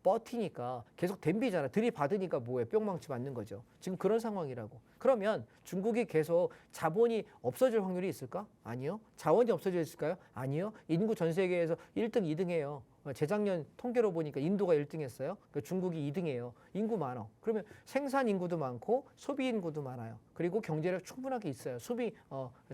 버티니까 계속 덤비잖아. 들이받으니까 뭐해 뿅망치 맞는 거죠. 지금 그런 상황이라고. 그러면 중국이 계속 자본이 없어질 확률이 있을까? 아니요. 자원이 없어져 있을까요? 아니요. 인구 전 세계에서 1등, 2등해요. 재작년 통계로 보니까 인도가 1등 했어요. 그러니까 중국이 2등이에요. 인구 많아. 그러면 생산 인구도 많고 소비 인구도 많아요. 그리고 경제력 충분하게 있어요.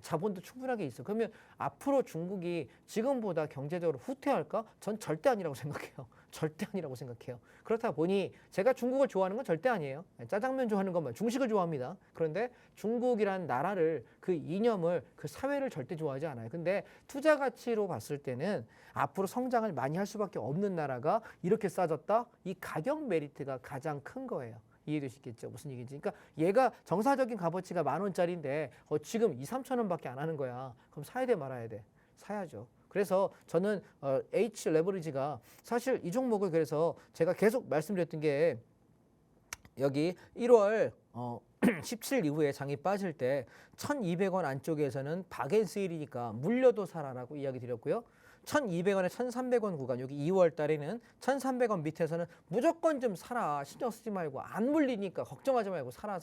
자본도 충분하게 있어요. 그러면 앞으로 중국이 지금보다 경제적으로 후퇴할까? 전 절대 아니라고 생각해요. 절대 아니라고 생각해요. 그렇다 보니 제가 중국을 좋아하는 건 절대 아니에요. 짜장면 좋아하는 것만 중식을 좋아합니다. 그런데 중국이란 나라를 그 이념을 그 사회를 절대 좋아하지 않아요. 근데 투자 가치로 봤을 때는 앞으로 성장을 많이 할 수밖에 없는 나라가 이렇게 싸졌다? 이 가격 메리트가 가장 큰 거예요. 이해되시겠죠? 무슨 얘기인지. 그러니까 얘가 정사적인 값어치가 10,000원짜리인데 지금 2, 3천 원밖에 안 하는 거야. 그럼 사야 돼 말아야 돼? 사야죠. 그래서 저는 H 레버리지가 사실 이 종목을 그래서 제가 계속 말씀드렸던 게 여기 1월 17일 이후에 장이 빠질 때 1,200원 안쪽에서는 박앤세일이니까 물려도 사라라고 이야기 드렸고요. 1,200원에 1,300원 구간 여기 2월 달에는 1,300원 밑에서는 무조건 좀 사라. 신경 쓰지 말고 안 물리니까 걱정하지 말고 사라.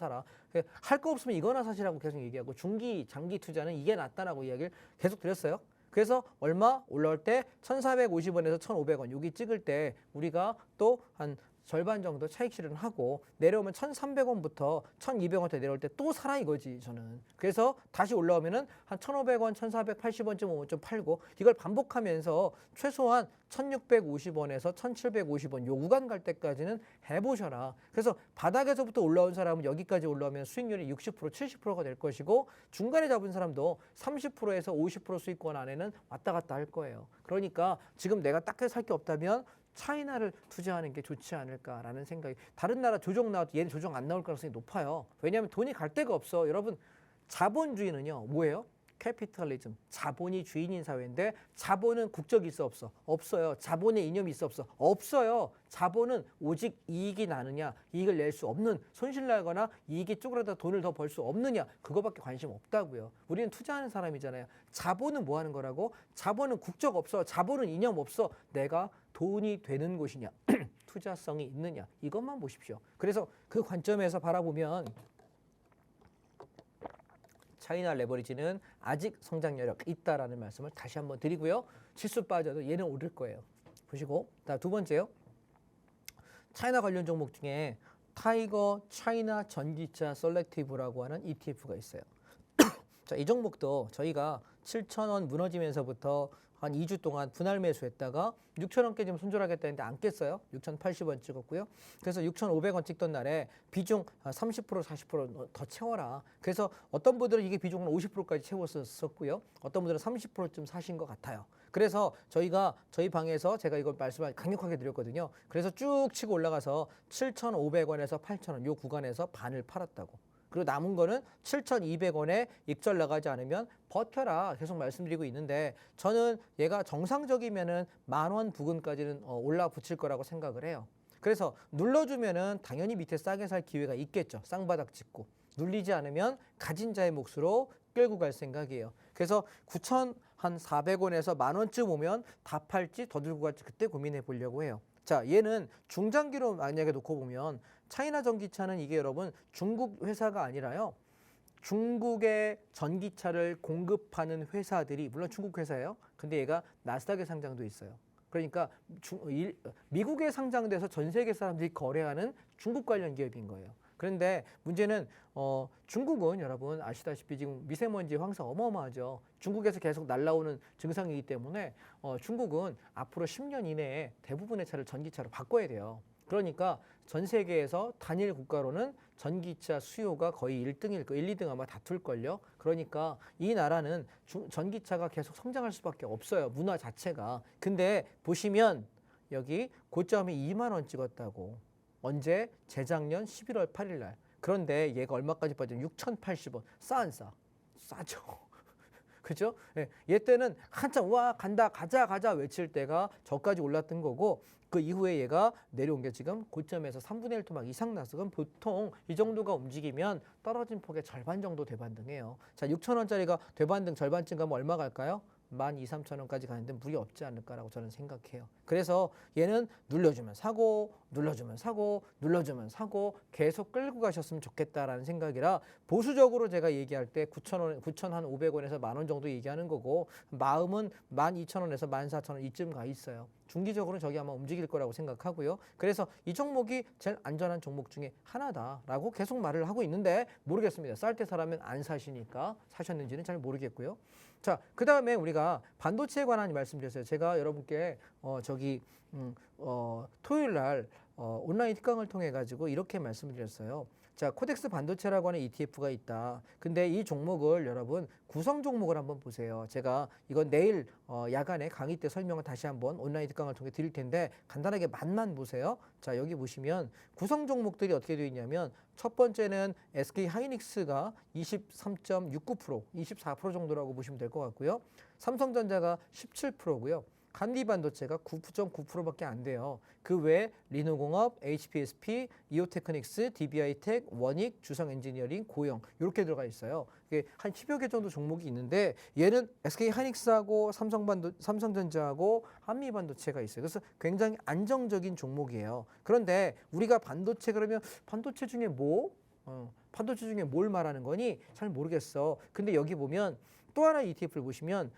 할 거 없으면 이거나 사시라고 계속 얘기하고 중기 장기 투자는 이게 낫다라고 이야기를 계속 드렸어요. 그래서 얼마 올라올 때 1,450원에서 1,500원 여기 찍을 때 우리가 또 한 절반 정도 차익 실현하고 내려오면 1,300원부터 1,200원대 내려올 때 또 사라 이거지 저는. 그래서 다시 올라오면은 한 1,500원, 1,480원쯤 오면 좀 팔고 이걸 반복하면서 최소한 1,650원에서 1,750원 요 구간 갈 때까지는 해보셔라. 그래서 바닥에서부터 올라온 사람은 여기까지 올라오면 수익률이 60%, 70%가 될 것이고 중간에 잡은 사람도 30%에서 50% 수익권 안에는 왔다 갔다 할 거예요. 그러니까 지금 내가 딱 살 게 없다면 차이나를 투자하는 게 좋지 않을까라는 생각이. 다른 나라 조정 나와도 얘는 조정 안 나올 가능성이 높아요. 왜냐하면 돈이 갈 데가 없어. 여러분 자본주의는요 뭐예요? 캐피탈리즘, 자본이 주인인 사회인데 자본은 국적이 있어 없어? 없어요. 자본의 이념이 있어 없어? 없어요. 자본은 오직 이익이 나느냐, 이익을 낼 수 없는, 손실 나거나 이익이 쪼그라다 돈을 더 벌 수 없느냐, 그거밖에 관심 없다고요. 우리는 투자하는 사람이잖아요. 자본은 뭐 하는 거라고? 자본은 국적 없어. 자본은 이념 없어. 내가 돈이 되는 곳이냐, 투자성이 있느냐, 이것만 보십시오. 그래서 그 관점에서 바라보면 차이나 레버리지는 아직 성장 여력 있다라는 말씀을 다시 한번 드리고요. 지수 빠져도 얘는 오를 거예요. 보시고 두 번째요. 차이나 관련 종목 중에 타이거 차이나 전기차 셀렉티브라고 하는 ETF가 있어요. 자, 이 종목도 저희가 7,000원 무너지면서부터 한 2주 동안 분할 매수했다가 6,000원 깨지면 손절하겠다 했는데 안 깼어요. 6,080원 찍었고요. 그래서 6,500원 찍던 날에 비중 30% 40%더 채워라. 그래서 어떤 분들은 이게 비중은 50%까지 채웠었고요. 어떤 분들은 30%쯤 사신 것 같아요. 그래서 저희 방에서 제가 이걸 말씀을 강력하게 드렸거든요. 그래서 쭉 치고 올라가서 7,500원에서 8,000원 요 구간에서 반을 팔았다고. 그리고 남은 거는 7,200원에 익절 나가지 않으면 버텨라 계속 말씀드리고 있는데 저는 얘가 정상적이면은 10,000원 부근까지는 올라 붙일 거라고 생각을 해요. 그래서 눌러주면은 당연히 밑에 싸게 살 기회가 있겠죠. 쌍바닥 짚고. 눌리지 않으면 가진 자의 몫으로 끌고 갈 생각이에요. 그래서 9,400원에서 10,000원쯤 오면 다 팔지 더 들고 갈지 그때 고민해 보려고 해요. 자, 얘는 중장기로 만약에 놓고 보면 차이나 전기차는 이게 여러분 중국 회사가 아니라요. 중국의 전기차를 공급하는 회사들이 물론 중국 회사예요. 근데 얘가 나스닥에 상장도 있어요. 그러니까 미국에 상장돼서 전 세계 사람들이 거래하는 중국 관련 기업인 거예요. 그런데 문제는 중국은 여러분 아시다시피 지금 미세먼지 황사 어마어마하죠. 중국에서 계속 날라오는 증상이기 때문에 중국은 앞으로 10년 이내에 대부분의 차를 전기차로 바꿔야 돼요. 그러니까 전 세계에서 단일 국가로는 전기차 수요가 거의 1등일 거, 1, 2등 아마 다툴걸요. 그러니까 이 나라는 전기차가 계속 성장할 수밖에 없어요. 문화 자체가. 근데 보시면 여기 고점이 2만 원 찍었다고. 언제? 재작년 11월 8일 날. 그런데 얘가 얼마까지 빠지면 6,080원. 싸죠. 그죠? 예, 얘 때는 한참 와 간다 가자 외칠 때가 저까지 올랐던 거고 그 이후에 얘가 내려온 게 지금 고점에서 3분의 1 토막 이상 났어. 그럼 보통 이 정도가 움직이면 떨어진 폭의 절반 정도 되반등해요. 자, 6,000원짜리가 되반등 절반쯤 가면 얼마 갈까요? 12,000~13,000원까지 가는데 무리 없지 않을까라고 저는 생각해요. 그래서 얘는 눌러주면 사고, 눌러주면 사고, 눌러주면 사고 계속 끌고 가셨으면 좋겠다라는 생각이라 보수적으로 제가 얘기할 때 9,000원, 9,500원에서 10,000원 정도 얘기하는 거고 마음은 12,000원에서 14,000원 이쯤 가 있어요. 중기적으로는 저기 아마 움직일 거라고 생각하고요. 그래서 이 종목이 제일 안전한 종목 중에 하나다라고 계속 말을 하고 있는데 모르겠습니다. 쌀 때 사라면 안 사시니까 사셨는지는 잘 모르겠고요. 자, 그 다음에 우리가 반도체에 관한 말씀드렸어요. 제가 여러분께 토요일 날 온라인 특강을 통해 가지고 이렇게 말씀드렸어요. 자, 코덱스 반도체라고 하는 ETF가 있다. 근데 이 종목을 여러분 구성 종목을 한번 보세요. 제가 이건 내일 야간에 강의 때 설명을 다시 한번 온라인 특강을 통해 드릴 텐데 간단하게 맛만 보세요. 자, 여기 보시면 구성 종목들이 어떻게 되어 있냐면 첫 번째는 SK 하이닉스가 23.69%, 24% 정도라고 보시면 될 것 같고요. 삼성전자가 17%고요. 간디반도체가 9.9%밖에 안 돼요. 그 외에 리노공업, HPSP, 이오테크닉스, DBI텍, 원익, 주성엔지니어링, 고영 이렇게 들어가 있어요. 이게 한 10여 개 정도 종목이 있는데 얘는 SK 하이닉스하고 삼성전자하고 한미반도체가 있어요. 그래서 굉장히 안정적인 종목이에요. 그런데 우리가 반도체 그러면 반도체 중에 반도체 중에 뭘 말하는 거니? 잘 모르겠어. 근데 여기 보면 또 하나 ETF를 보시면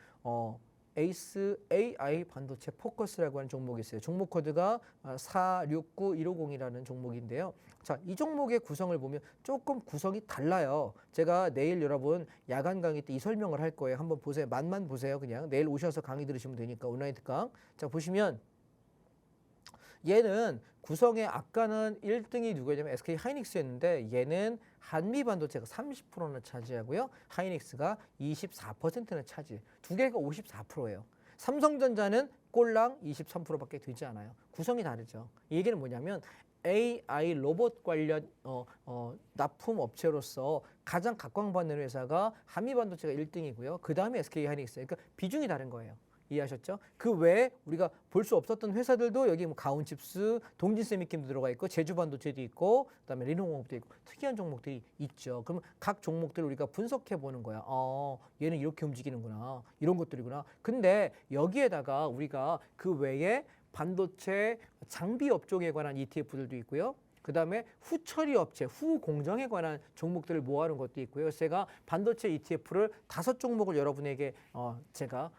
에이스 AI 반도체 포커스라고 하는 종목이 있어요. 종목 코드가 469150이라는 종목인데요. 자, 이 종목의 구성을 보면 조금 구성이 달라요. 제가 내일 여러분 야간 강의 때 이 설명을 할 거예요. 한번 보세요. 맛만 보세요. 그냥 내일 오셔서 강의 들으시면 되니까 온라인 특강. 자, 보시면 얘는 구성에 아까는 1등이 누구냐면 SK 하이닉스였는데 얘는 한미 반도체가 30%나 차지하고요. 하이닉스가 24%나 차지. 두 개가 54%예요. 삼성전자는 꼴랑 23%밖에 되지 않아요. 구성이 다르죠. 이 얘기는 뭐냐면 AI 로봇 관련 납품 업체로서 가장 각광받는 회사가 한미 반도체가 1등이고요. 그 다음에 SK 하이닉스. 그러니까 비중이 다른 거예요. 이해하셨죠? 그 외에 우리가 볼 수 없었던 회사들도 여기 뭐 가온칩스, 동진세미캠도 들어가 있고 제주반도체도 있고 그다음에 리노공업도 있고 특이한 종목들이 있죠. 그러면 각 종목들을 우리가 분석해 보는 거야. 얘는 이렇게 움직이는구나. 이런 것들이구나. 근데 여기에다가 우리가 그 외에 반도체 장비 업종에 관한 ETF들도 있고요. 그 다음에 후처리 업체, 후공정에 관한 종목들을 모아놓은 것도 있고요. 그래서 제가 반도체 ETF를 5종목을 여러분에게 제가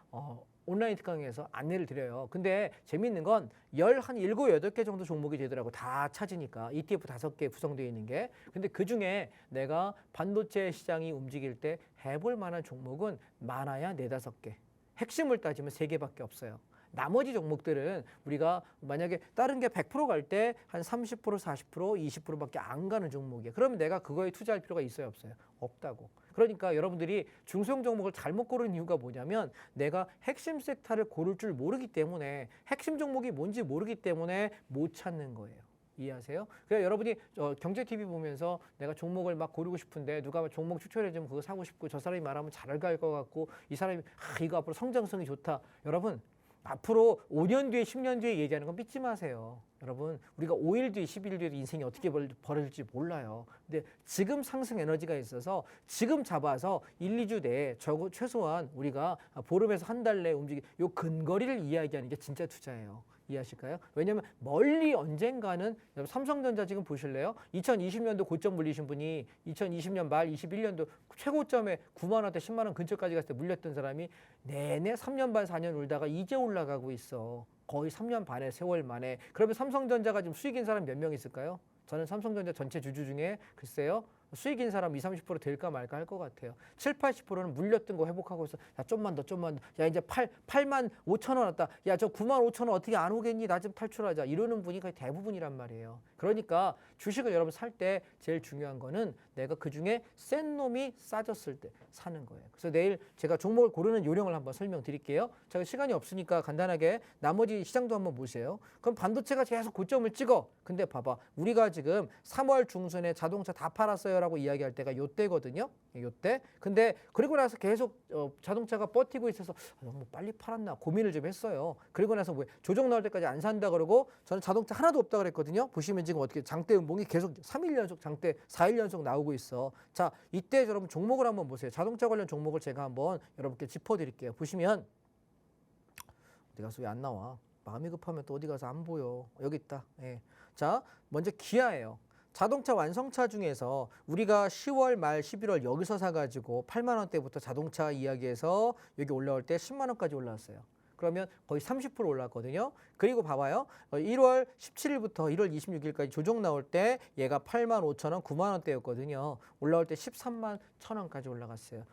온라인 특강에서 안내를 드려요. 근데 재밌는 건 7, 8개 정도 종목이 되더라고. 다 찾으니까. ETF 5개 구성되어 있는 게. 근데 그중에 내가 반도체 시장이 움직일 때 해볼 만한 종목은 많아야 4, 5개. 핵심을 따지면 3개밖에 없어요. 나머지 종목들은 우리가 만약에 다른 게 100% 갈 때 한 30%, 40%, 20%밖에 안 가는 종목이에요. 그러면 내가 그거에 투자할 필요가 있어요, 없어요? 없다고. 그러니까 여러분들이 중소형 종목을 잘못 고르는 이유가 뭐냐면 내가 핵심 섹터를 고를 줄 모르기 때문에 핵심 종목이 뭔지 모르기 때문에 못 찾는 거예요. 이해하세요? 그래서 여러분이 경제TV 보면서 내가 종목을 막 고르고 싶은데 누가 종목 추천해주면 그거 사고 싶고 저 사람이 말하면 잘 갈 것 같고 이 사람이 이거 앞으로 성장성이 좋다. 여러분 앞으로 5년 뒤에 10년 뒤에 얘기하는 건 믿지 마세요. 여러분 우리가 5일 뒤, 10일 뒤에 인생이 어떻게 벌어질지 몰라요. 근데 지금 상승 에너지가 있어서 지금 잡아서 1, 2주 내에 최소한 우리가 보름에서 한 달 내에 요 근거리를 이야기하는 게 진짜 투자예요. 이해하실까요? 왜냐하면 멀리 언젠가는 삼성전자 지금 보실래요? 2020년도 고점 물리신 분이 2020년 말 21년도 최고점에 9만 원대 10만 원 근처까지 갔을 때 물렸던 사람이 내내 3년 반 4년 울다가 이제 올라가고 있어. 거의 3년 반의 세월 만에. 그러면 삼성전자가 지금 수익인 사람 몇 명 있을까요? 저는 삼성전자 전체 주주 중에 글쎄요. 수익인 사람 20, 30% 될까 말까 할 것 같아요. 7, 80%는 물렸던 거 회복하고 있어. 야, 좀만 더. 야, 이제 8만 5천 원 왔다. 야, 저 9만 5천 원 어떻게 안 오겠니? 나 좀 탈출하자. 이러는 분이 거의 대부분이란 말이에요. 그러니까 주식을 여러분 살 때 제일 중요한 거는 내가 그중에 센 놈이 싸졌을 때 사는 거예요. 그래서 내일 제가 종목을 고르는 요령을 한번 설명드릴게요. 제가 시간이 없으니까 간단하게 나머지 시장도 한번 보세요. 그럼 반도체가 계속 고점을 찍어. 근데 봐봐. 우리가 지금 3월 중순에 자동차 다 팔았어요 라고 이야기할 때가 요때거든요. 요때. 근데 그리고 나서 계속 자동차가 버티고 있어서 너무 빨리 팔았나 고민을 좀 했어요. 그리고 나서 왜 조정 나올 때까지 안 산다 그러고 저는 자동차 하나도 없다 그랬거든요. 보시면 지금 어떻게 장대 음봉이 계속 3일 연속 장대 4일 연속 나오고 있어. 자, 이때 여러분 종목을 한번 보세요. 자동차 관련 종목을 제가 한번 여러분께 짚어드릴게요. 보시면 어디 가서 왜 안 나와? 마음이 급하면 또 어디 가서 안 보여. 여기 있다. 예. 자, 먼저 기아예요. 자동차 완성차 중에서 우리가 10월 말 11월 여기서 사가지고 8만 원대부터 자동차 이야기해서 여기 올라올 때 10만 원까지 올라왔어요. 그러면 거의 30% 올랐거든요. 그리고 봐봐요. 1월 17일부터 1월 26일까지 조정 나올 때 얘가 8만 5천 원, 9만 원대였거든요. 올라올 때 13만 1천 원까지 올라갔어요.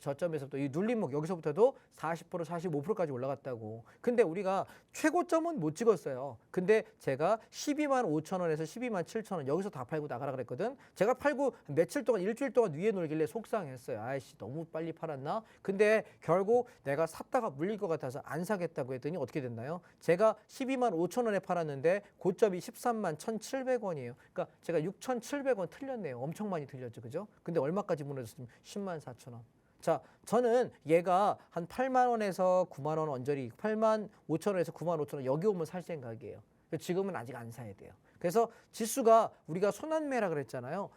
저점에서부터 이 눌림목 여기서부터도 40% 45%까지 올라갔다고. 근데 우리가 최고점은 못 찍었어요. 근데 제가 12만 5천 원에서 12만 7천 원 여기서 다 팔고 나가라 그랬거든. 제가 팔고 며칠 동안 일주일 동안 위에 놀길래 속상했어요. 아이씨 너무 빨리 팔았나? 근데 결국 내가 샀다가 물릴 것 같아서 안 사겠다고 했더니 어떻게 됐나요? 제가 12만 5천 원에 팔았는데 고점이 13만 1,700원이에요. 그러니까 제가 6,700원 틀렸네요. 엄청 많이 틀렸죠. 그죠? 근데 얼마까지 무너졌으면 10만 4천 원. 자, 저는 얘가 한 8만 원에서 9만 원 언저리, 8만 5천 원에서 9만 5천 원 여기 오면 살 생각이에요. 지금은 아직 안 사야 돼요. 그래서 지수가 우리가 손안매라 그랬잖아요.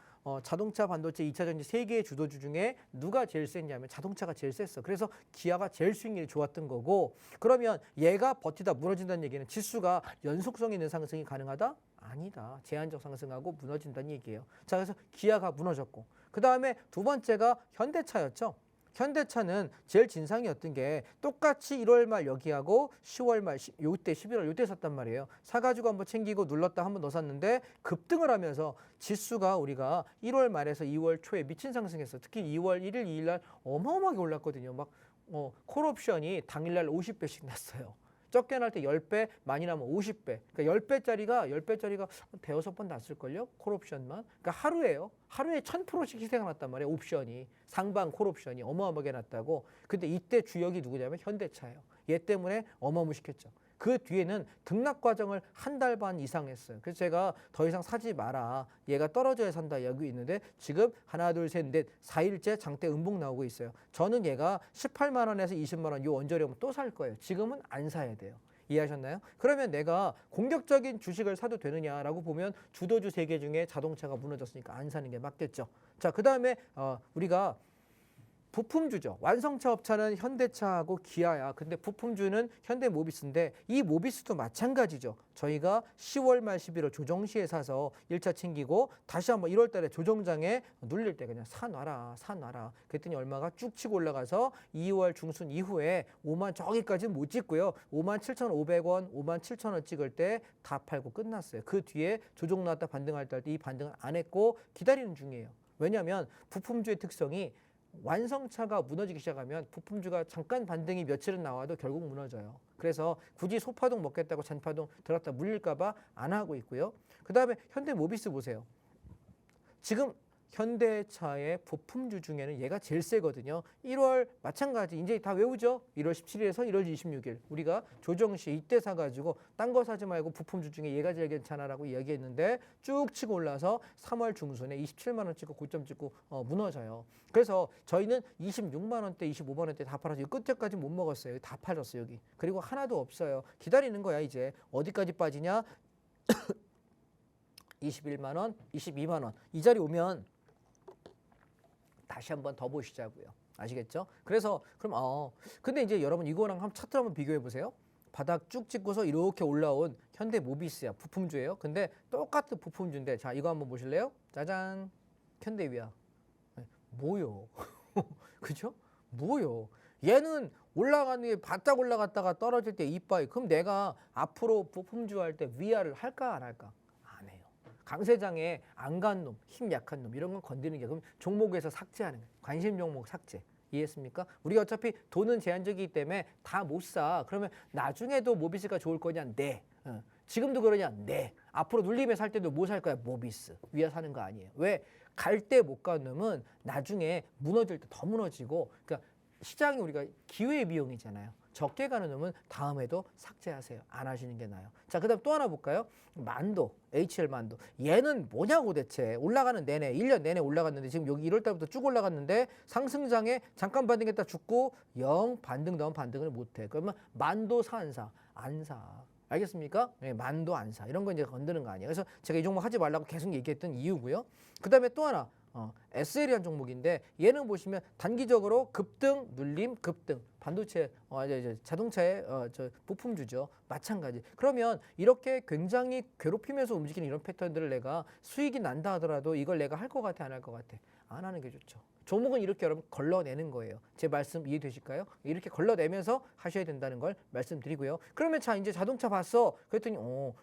자동차, 반도체, 2차 전지 세 개의 주도주 중에 누가 제일 셌냐면 자동차가 제일 셌어. 그래서 기아가 제일 수익률이 좋았던 거고, 그러면 얘가 버티다 무너진다는 얘기는 지수가 연속성 있는 상승이 가능하다? 아니다. 제한적 상승하고 무너진다는 얘기예요. 자, 그래서 기아가 무너졌고, 그 다음에 두 번째가 현대차였죠. 현대차는 제일 진상이었던 게 똑같이 1월 말 여기하고 10월 말 요때 11월 요때 샀단 말이에요. 사가지고 한번 챙기고 눌렀다 한번 더 샀는데 급등을 하면서 지수가 우리가 1월 말에서 2월 초에 미친 상승했어요. 특히 2월 1일, 2일 날 어마어마하게 올랐거든요. 막 콜옵션이 당일날 50배씩 났어요. 적게 날 때 10배, 많이 나면 50배. 그러니까 10배짜리가 대여섯 번 났을걸요? 콜옵션만. 그러니까 하루에요. 하루에 1000%씩 희생을 났단 말이에요. 옵션이. 상방 콜옵션이 어마어마하게 났다고. 근데 이때 주역이 누구냐면 현대차예요. 얘 때문에 어마무시했죠. 그 뒤에는 등락 과정을 한 달 반 이상 했어요. 그래서 제가 더 이상 사지 마라. 얘가 떨어져야 산다 여기 있는데 지금 하나 둘 셋 넷 4일째 장대 음봉 나오고 있어요. 저는 얘가 18만 원에서 20만 원 요 언저리면 또 살 거예요. 지금은 안 사야 돼요. 이해하셨나요? 그러면 내가 공격적인 주식을 사도 되느냐라고 보면 주도주 3개 중에 자동차가 무너졌으니까 안 사는 게 맞겠죠. 자, 그 다음에 우리가 부품주죠. 완성차 업체는 현대차하고 기아야. 근데 부품주는 현대모비스인데 이 모비스도 마찬가지죠. 저희가 10월 말 11월 조정시에 사서 1차 챙기고 다시 한번 1월 달에 조정장에 눌릴 때 그냥 사놔라. 그랬더니 얼마가 쭉 치고 올라가서 2월 중순 이후에 5만 저기까지는 못 찍고요. 5만 7,500원, 5만 7,000원 찍을 때 다 팔고 끝났어요. 그 뒤에 조정 나왔다 반등할 때 이 반등을 안 했고 기다리는 중이에요. 왜냐하면 부품주의 특성이 완성차가 무너지기 시작하면 부품주가 잠깐 반등이 며칠은 나와도 결국 무너져요. 그래서 굳이 소파동 먹겠다고 잔파동 들었다 물릴까 봐 안 하고 있고요. 그 다음에 현대모비스 보세요. 지금 현대차의 부품주 중에는 얘가 제일 세거든요. 1월 마찬가지 이제 다 외우죠. 1월 17일에서 1월 26일 우리가 조정시 이때 사가지고 딴 거 사지 말고 부품주 중에 얘가 제일 괜찮아라고 이야기했는데 쭉 치고 올라서 3월 중순에 27만 원 찍고 고점 찍고 무너져요. 그래서 저희는 26만 원대, 25만 원대 다 팔아서 끝에까지 못 먹었어요. 다 팔았어요 여기. 그리고 하나도 없어요. 기다리는 거야 이제. 어디까지 빠지냐? 21만 원, 22만 원. 이 자리 오면 다시 한번 더 보시자고요. 아시겠죠? 그래서 그럼 근데 이제 여러분 이거랑 한번 차트 한번 비교해 보세요. 바닥 쭉 찍고서 이렇게 올라온 현대 모비스야. 부품주예요. 근데 똑같은 부품주인데 자, 이거 한번 보실래요? 짜잔. 현대위아. 뭐요? 그죠? 뭐요? 얘는 올라가는 게 바짝 올라갔다가 떨어질 때 이빠이. 그럼 내가 앞으로 부품주 할 때 위아를 할까 안 할까? 안 해요. 강세장에 안 간 놈, 힘 약한 놈 이런 건 건드리는 게 그럼 종목에서 삭제하는 거예요. 관심 종목 삭제. 이해했습니까? 우리가 어차피 돈은 제한적이기 때문에 다 못 사. 그러면 나중에도 모비스가 좋을 거냐? 네. 지금도 그러냐? 네. 앞으로 눌림에 살 때도 뭐 살 거야? 모비스. 위아 사는 거 아니에요. 왜? 갈 때 못 간 놈은 나중에 무너질 때 더 무너지고 그러니까 시장이 우리가 기회 비용이잖아요. 적게 가는 놈은 다음에도 삭제하세요. 안 하시는 게 나아요. 자, 그다음 또 하나 볼까요? 만도, HL 만도. 얘는 뭐냐고 대체. 올라가는 내내, 1년 내내 올라갔는데 지금 여기 1월 달부터 쭉 올라갔는데 상승장에 잠깐 반등했다 죽고 영 반등 다운 반등을 못 해. 그러면 만도 사 안 사? 안 사. 알겠습니까? 네, 만도 안 사. 이런 거 이제 건드는 거 아니에요. 그래서 제가 이 종목 하지 말라고 계속 얘기했던 이유고요. 그다음에 또 하나. SL이라는 종목인데 얘는 보시면 단기적으로 급등, 눌림, 급등. 반도체, 자동차의 부품주죠. 마찬가지. 그러면 이렇게 굉장히 괴롭히면서 움직이는 이런 패턴들을 내가 수익이 난다 하더라도 이걸 내가 할 것 같아, 안 할 것 같아? 안 하는 게 좋죠. 종목은 이렇게 여러분 걸러내는 거예요. 제 말씀 이해되실까요? 이렇게 걸러내면서 하셔야 된다는 걸 말씀드리고요. 그러면 자 이제 자동차 봤어. 그랬더니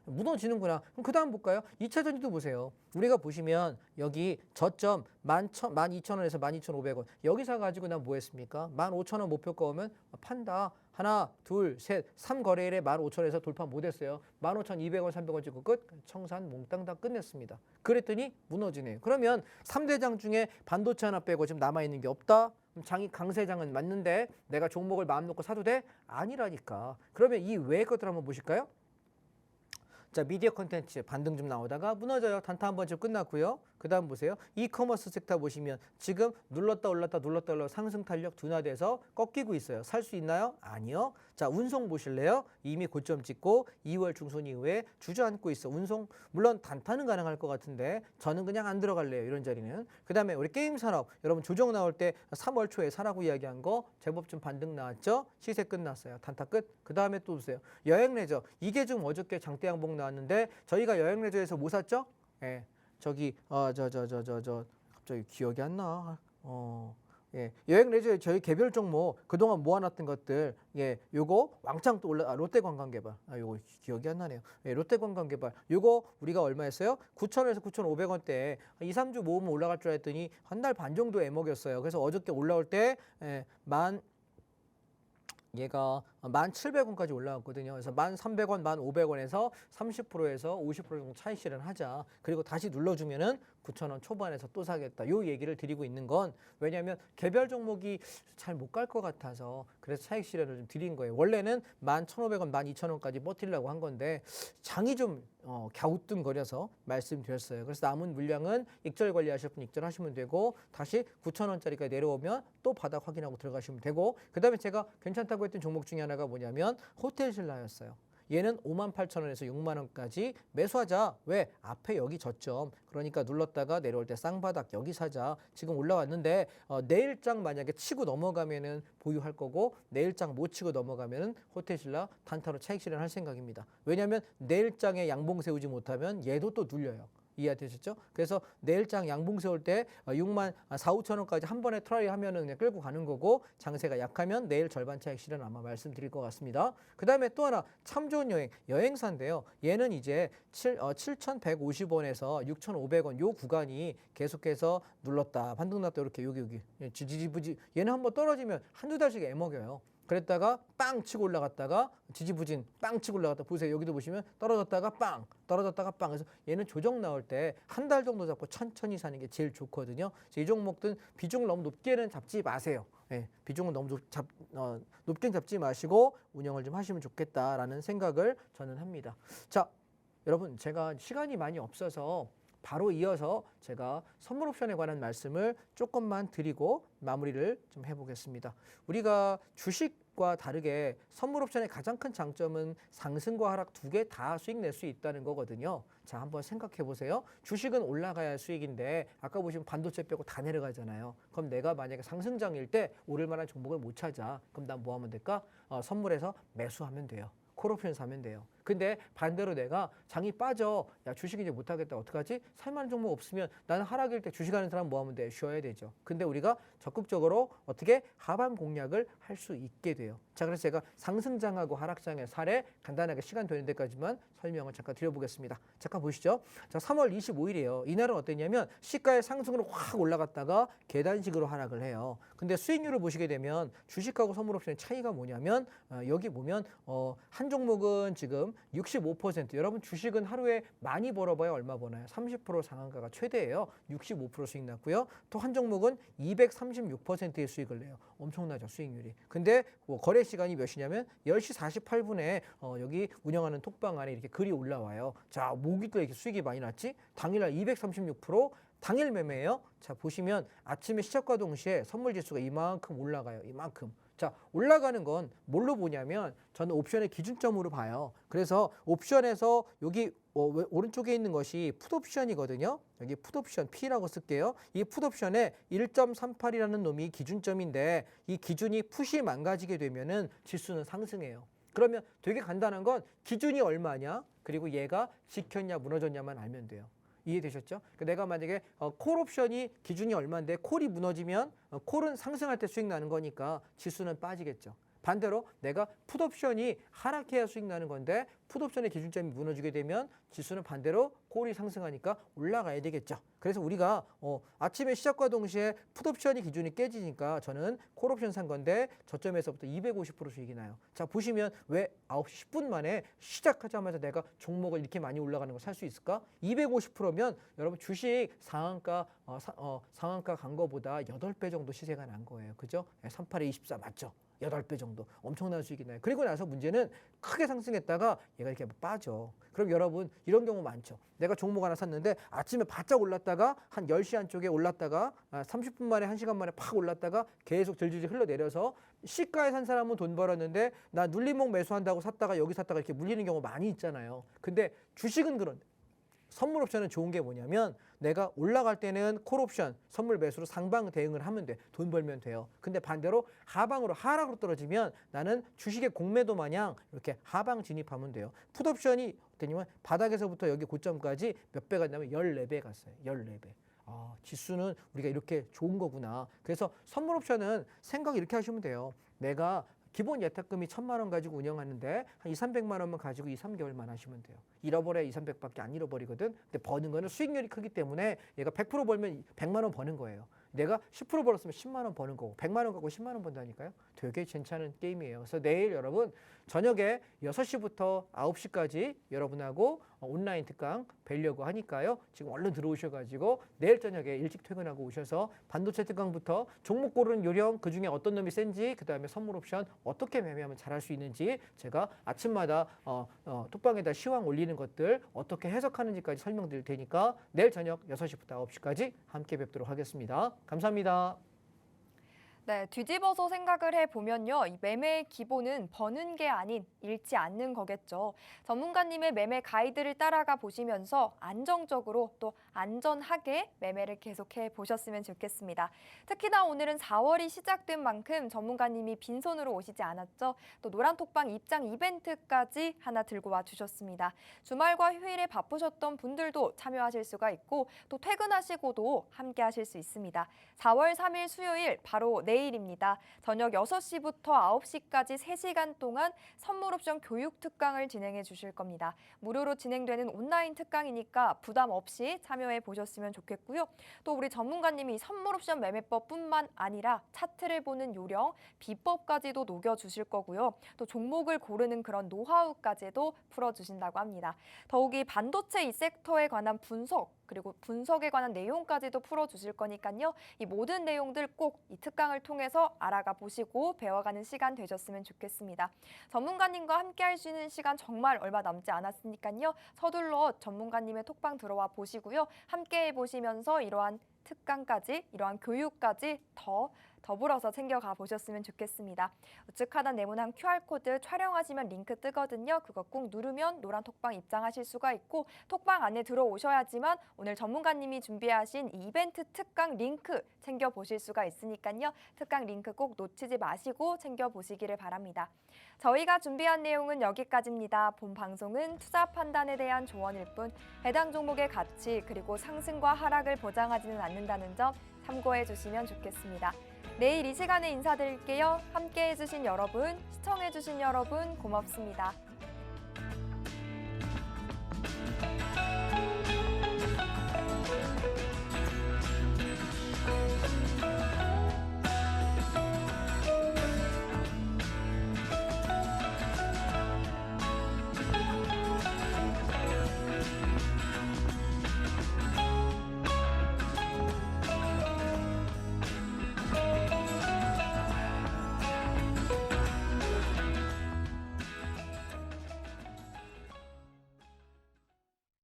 무너지는구나. 그럼 그 다음 볼까요? 2차 전지도 보세요. 우리가 보시면 여기 저점 12,000원에서 12,500원 여기 사가지고 난 뭐 했습니까? 15,000원 목표가 오면 판다. 하나, 둘, 셋, 3거래일에 15,000원에서 돌파 못했어요. 15,200원, 300원 찍고 끝. 청산 몽땅 다 끝냈습니다. 그랬더니 무너지네요. 그러면 3대장 중에 반도체 하나 빼고 지금 남아있는 게 없다? 그럼 장이 강세장은 맞는데 내가 종목을 마음 놓고 사도 돼? 아니라니까. 그러면 이 외의 것들 한번 보실까요? 자, 미디어 콘텐츠 반등 좀 나오다가 무너져요. 단타 한 번 좀 끝났고요. 그 다음 보세요. 이커머스 섹터 보시면 지금 눌렀다 올랐다 눌렀다 올랐다 상승 탄력 둔화돼서 꺾이고 있어요. 살 수 있나요? 아니요. 자, 운송 보실래요? 이미 고점 찍고 2월 중순 이후에 주저앉고 있어. 운송 물론 단타는 가능할 것 같은데 저는 그냥 안 들어갈래요. 이런 자리는. 그 다음에 우리 게임 산업 여러분 조정 나올 때 3월 초에 사라고 이야기한 거 제법 좀 반등 나왔죠? 시세 끝났어요. 단타 끝. 그 다음에 또 보세요. 여행 레저 이게 좀 어저께 장대 양봉 나왔는데 저희가 여행 레저에서 뭐 샀죠? 예. 저기 갑자기 기억이 안 나. 예. 여행 레저 저희 개별 종목 그동안 모아놨던 것들 요거 왕창 또 롯데관광개발 요거 기억이 안 나네요. 예, 롯데관광개발 요거 우리가 얼마였어요? 9,000원에서 9,500원대 2, 3주 모으면 올라갈 줄 알았더니 한 달 반 정도 애먹였어요. 그래서 어저께 올라올 때 얘가 1,700원까지 올라왔거든요. 그래서 1,300원, 1,500원에서 30%에서 50% 정도 차익 실현하자. 그리고 다시 눌러주면은 9,000원 초반에서 또 사겠다. 요 얘기를 드리고 있는 건 왜냐하면 개별 종목이 잘 못 갈 것 같아서 그래서 차익 실현을 좀 드린 거예요. 원래는 11,500원, 12,000원까지 버티려고 한 건데 장이 좀 갸우뚱거려서 말씀드렸어요. 그래서 남은 물량은 익절 관리하실 분 익절하시면 되고 다시 9,000원짜리까지 내려오면 또 바닥 확인하고 들어가시면 되고 그 다음에 제가 괜찮다고 했던 종목 중에 하나가 뭐냐면 호텔신라였어요. 얘는 58,000원에서 6만원까지 매수하자. 왜? 앞에 여기 저점. 그러니까 눌렀다가 내려올 때 쌍바닥 여기 사자. 지금 올라왔는데 내일장 만약에 치고 넘어가면은 보유할 거고 내일장 못 치고 넘어가면은 호텔신라 단타로 차익 실현할 생각입니다. 왜냐하면 내일장에 양봉 세우지 못하면 얘도 또 눌려요. 이해되셨죠? 그래서 내일장 양봉 세울 때 6만 4, 5천원까지 한 번에 트라이 하면은 그냥 끌고 가는 거고 장세가 약하면 내일 절반 차익 실현 아마 말씀드릴 것 같습니다. 그 다음에 또 하나 참 좋은 여행사인데요. 얘는 이제 7,150원에서 6,500원 요 구간이 계속해서 눌렀다 반등 났다 이렇게 여기 지지부지 얘는 한번 떨어지면 한두 달씩 애먹여요. 그랬다가 빵 치고 올라갔다가 지지부진 빵 치고 올라갔다 보세요. 여기도 보시면 떨어졌다가 빵 떨어졌다가 빵. 그래서 얘는 조정 나올 때 한 달 정도 잡고 천천히 사는 게 제일 좋거든요. 이 종목들은 비중을 너무 높게는 잡지 마세요. 비중을 너무 높게 잡지 마시고 운영을 좀 하시면 좋겠다라는 생각을 저는 합니다. 자, 여러분 제가 시간이 많이 없어서 바로 이어서 제가 선물 옵션에 관한 말씀을 조금만 드리고 마무리를 좀 해보겠습니다. 우리가 주식 주식과 다르게 선물 옵션의 가장 큰 장점은 상승과 하락 두 개 다 수익 낼 수 있다는 거거든요. 자, 한번 생각해 보세요. 주식은 올라가야 수익인데 아까 보시면 반도체 빼고 다 내려가잖아요. 그럼 내가 만약에 상승장일 때 오를 만한 종목을 못 찾아. 그럼 난 뭐 하면 될까? 선물에서 매수하면 돼요. 콜옵션 사면 돼요. 근데 반대로 내가 장이 빠져. 야, 주식 이제 못하겠다. 어떡하지? 살만한 종목 없으면 나는 하락일 때 주식하는 사람 뭐 하면 돼? 쉬어야 되죠. 근데 우리가 적극적으로 어떻게 하방 공략을 할 수 있게 돼요. 자, 그래서 제가 상승장하고 하락장의 사례 간단하게 시간 되는 데까지만 설명을 잠깐 드려보겠습니다. 잠깐 보시죠. 자, 3월 25일이에요. 이날은 어땠냐면 시가의 상승으로 확 올라갔다가 계단식으로 하락을 해요. 근데 수익률을 보시게 되면 주식하고 선물옵션의 차이가 뭐냐면 여기 보면 한 종목은 지금 65%. 여러분 주식은 하루에 많이 벌어봐야 얼마 버나요? 30% 상한가가 최대예요. 65% 수익 났고요. 또 한 종목은 236%의 수익을 내요. 엄청나죠, 수익률이. 근데 거래 시간이 몇 시냐면 10시 48분에 여기 운영하는 톡방 안에 이렇게 글이 올라와요. 자, 뭐기 또 이렇게 수익이 많이 났지? 당일날 236% 당일 매매예요. 자, 보시면 아침에 시작과 동시에 선물 지수가 이만큼 올라가요. 이만큼. 자, 올라가는 건 뭘로 보냐면 저는 옵션의 기준점으로 봐요. 그래서 옵션에서 여기 오른쪽에 있는 것이 풋옵션이거든요. 여기 풋옵션 P라고 쓸게요. 이 풋옵션에 1.38이라는 놈이 기준점인데 이 기준이 풋이 망가지게 되면은 지수는 상승해요. 그러면 되게 간단한 건 기준이 얼마냐 그리고 얘가 지켰냐 무너졌냐만 알면 돼요. 이해되셨죠? 그러니까 내가 만약에 콜 옵션이 기준이 얼마인데 콜이 무너지면 콜은 상승할 때 수익 나는 거니까 지수는 빠지겠죠. 반대로 내가 풋옵션이 하락해야 수익 나는 건데 풋옵션의 기준점이 무너지게 되면 지수는 반대로 콜이 상승하니까 올라가야 되겠죠. 그래서 우리가 아침에 시작과 동시에 풋옵션이 기준이 깨지니까 저는 콜옵션 산 건데 저점에서부터 250% 수익이 나요. 자, 보시면 왜 9시 10분 만에 시작하자마자 내가 종목을 이렇게 많이 올라가는 걸 살 수 있을까? 250%면 여러분 주식 상한가 간 거보다 8배 정도 시세가 난 거예요. 그죠? 38에 24 맞죠? 8배 정도 엄청난 수익이 나요. 그리고 나서 문제는 크게 상승했다가 얘가 이렇게 빠져. 그럼 여러분 이런 경우 많죠. 내가 종목 하나 샀는데 아침에 바짝 올랐다가 한 10시 안쪽에 올랐다가 30분 만에 1시간 만에 팍 올랐다가 계속 질질질 흘러내려서 시가에 산 사람은 돈 벌었는데 나 눌림목 매수한다고 샀다가 여기 샀다가 이렇게 물리는 경우 많이 있잖아요. 근데 주식은 그런데 선물 옵션은 좋은 게 뭐냐면 내가 올라갈 때는 콜 옵션 선물 매수로 상방 대응을 하면 돼. 돈 벌면 돼요. 근데 반대로 하방으로 하락으로 떨어지면 나는 주식의 공매도 마냥 이렇게 하방 진입하면 돼요. 풋 옵션이 어떠냐면 바닥에서부터 여기 고점까지 몇 배 갔냐면 14배 갔어요. 14배. 아, 지수는 우리가 이렇게 좋은 거구나. 그래서 선물 옵션은 생각 이렇게 하시면 돼요. 내가 기본 예탁금이 1,000만 원 가지고 운영하는데 한 2, 300만 원만 가지고 2, 3개월만 하시면 돼요. 잃어버려야 2, 300밖에 안 잃어버리거든. 근데 버는 거는 수익률이 크기 때문에 얘가 100% 벌면 100만 원 버는 거예요. 내가 10% 벌었으면 10만 원 버는 거고 100만 원 갖고 10만 원 번다니까요. 되게 괜찮은 게임이에요. 그래서 내일 여러분 저녁에 6시부터 9시까지 여러분하고 온라인 특강 뵈려고 하니까요. 지금 얼른 들어오셔가지고 내일 저녁에 일찍 퇴근하고 오셔서 반도체 특강부터 종목 고르는 요령 그중에 어떤 놈이 센지 그다음에 선물 옵션 어떻게 매매하면 잘할 수 있는지 제가 아침마다 톡방에다 시황 올리는 것들 어떻게 해석하는지까지 설명드릴 테니까 내일 저녁 6시부터 9시까지 함께 뵙도록 하겠습니다. 감사합니다. 네, 뒤집어서 생각을 해보면요. 이 매매의 기본은 버는 게 아닌 잃지 않는 거겠죠. 전문가님의 매매 가이드를 따라가 보시면서 안정적으로 또 안전하게 매매를 계속해 보셨으면 좋겠습니다. 특히나 오늘은 4월이 시작된 만큼 전문가님이 빈손으로 오시지 않았죠. 또 노란톡방 입장 이벤트까지 하나 들고 와 주셨습니다. 주말과 휴일에 바쁘셨던 분들도 참여하실 수가 있고 또 퇴근하시고도 함께 하실 수 있습니다. 4월 3일 수요일 바로 내일입니다. 저녁 6시부터 9시까지 3시간 동안 선물 옵션 교육 특강을 진행해 주실 겁니다. 무료로 진행되는 온라인 특강이니까 부담 없이 참여해 보셨으면 좋겠고요. 또 우리 전문가님이 선물 옵션 매매법뿐만 아니라 차트를 보는 요령, 비법까지도 녹여 주실 거고요. 또 종목을 고르는 그런 노하우까지도 풀어 주신다고 합니다. 더욱이 반도체 이 섹터에 관한 분석 그리고 분석에 관한 내용까지도 풀어주실 거니까요. 이 모든 내용들 꼭 이 특강을 통해서 알아가 보시고 배워가는 시간 되셨으면 좋겠습니다. 전문가님과 함께 할 수 있는 시간 정말 얼마 남지 않았으니까요. 서둘러 전문가님의 톡방 들어와 보시고요. 함께 해보시면서 이러한 특강까지, 이러한 교육까지 더 더불어서 챙겨가 보셨으면 좋겠습니다. 우측 하단 네모난 QR코드 촬영하시면 링크 뜨거든요. 그거 꾹 누르면 노란 톡방 입장하실 수가 있고 톡방 안에 들어오셔야지만 오늘 전문가님이 준비하신 이 이벤트 특강 링크 챙겨보실 수가 있으니까요. 특강 링크 꼭 놓치지 마시고 챙겨보시기를 바랍니다. 저희가 준비한 내용은 여기까지입니다. 본 방송은 투자 판단에 대한 조언일 뿐 해당 종목의 가치 그리고 상승과 하락을 보장하지는 않는다는 점 참고해 주시면 좋겠습니다. 내일 이 시간에 인사드릴게요. 함께해 주신 여러분, 시청해 주신 여러분 고맙습니다.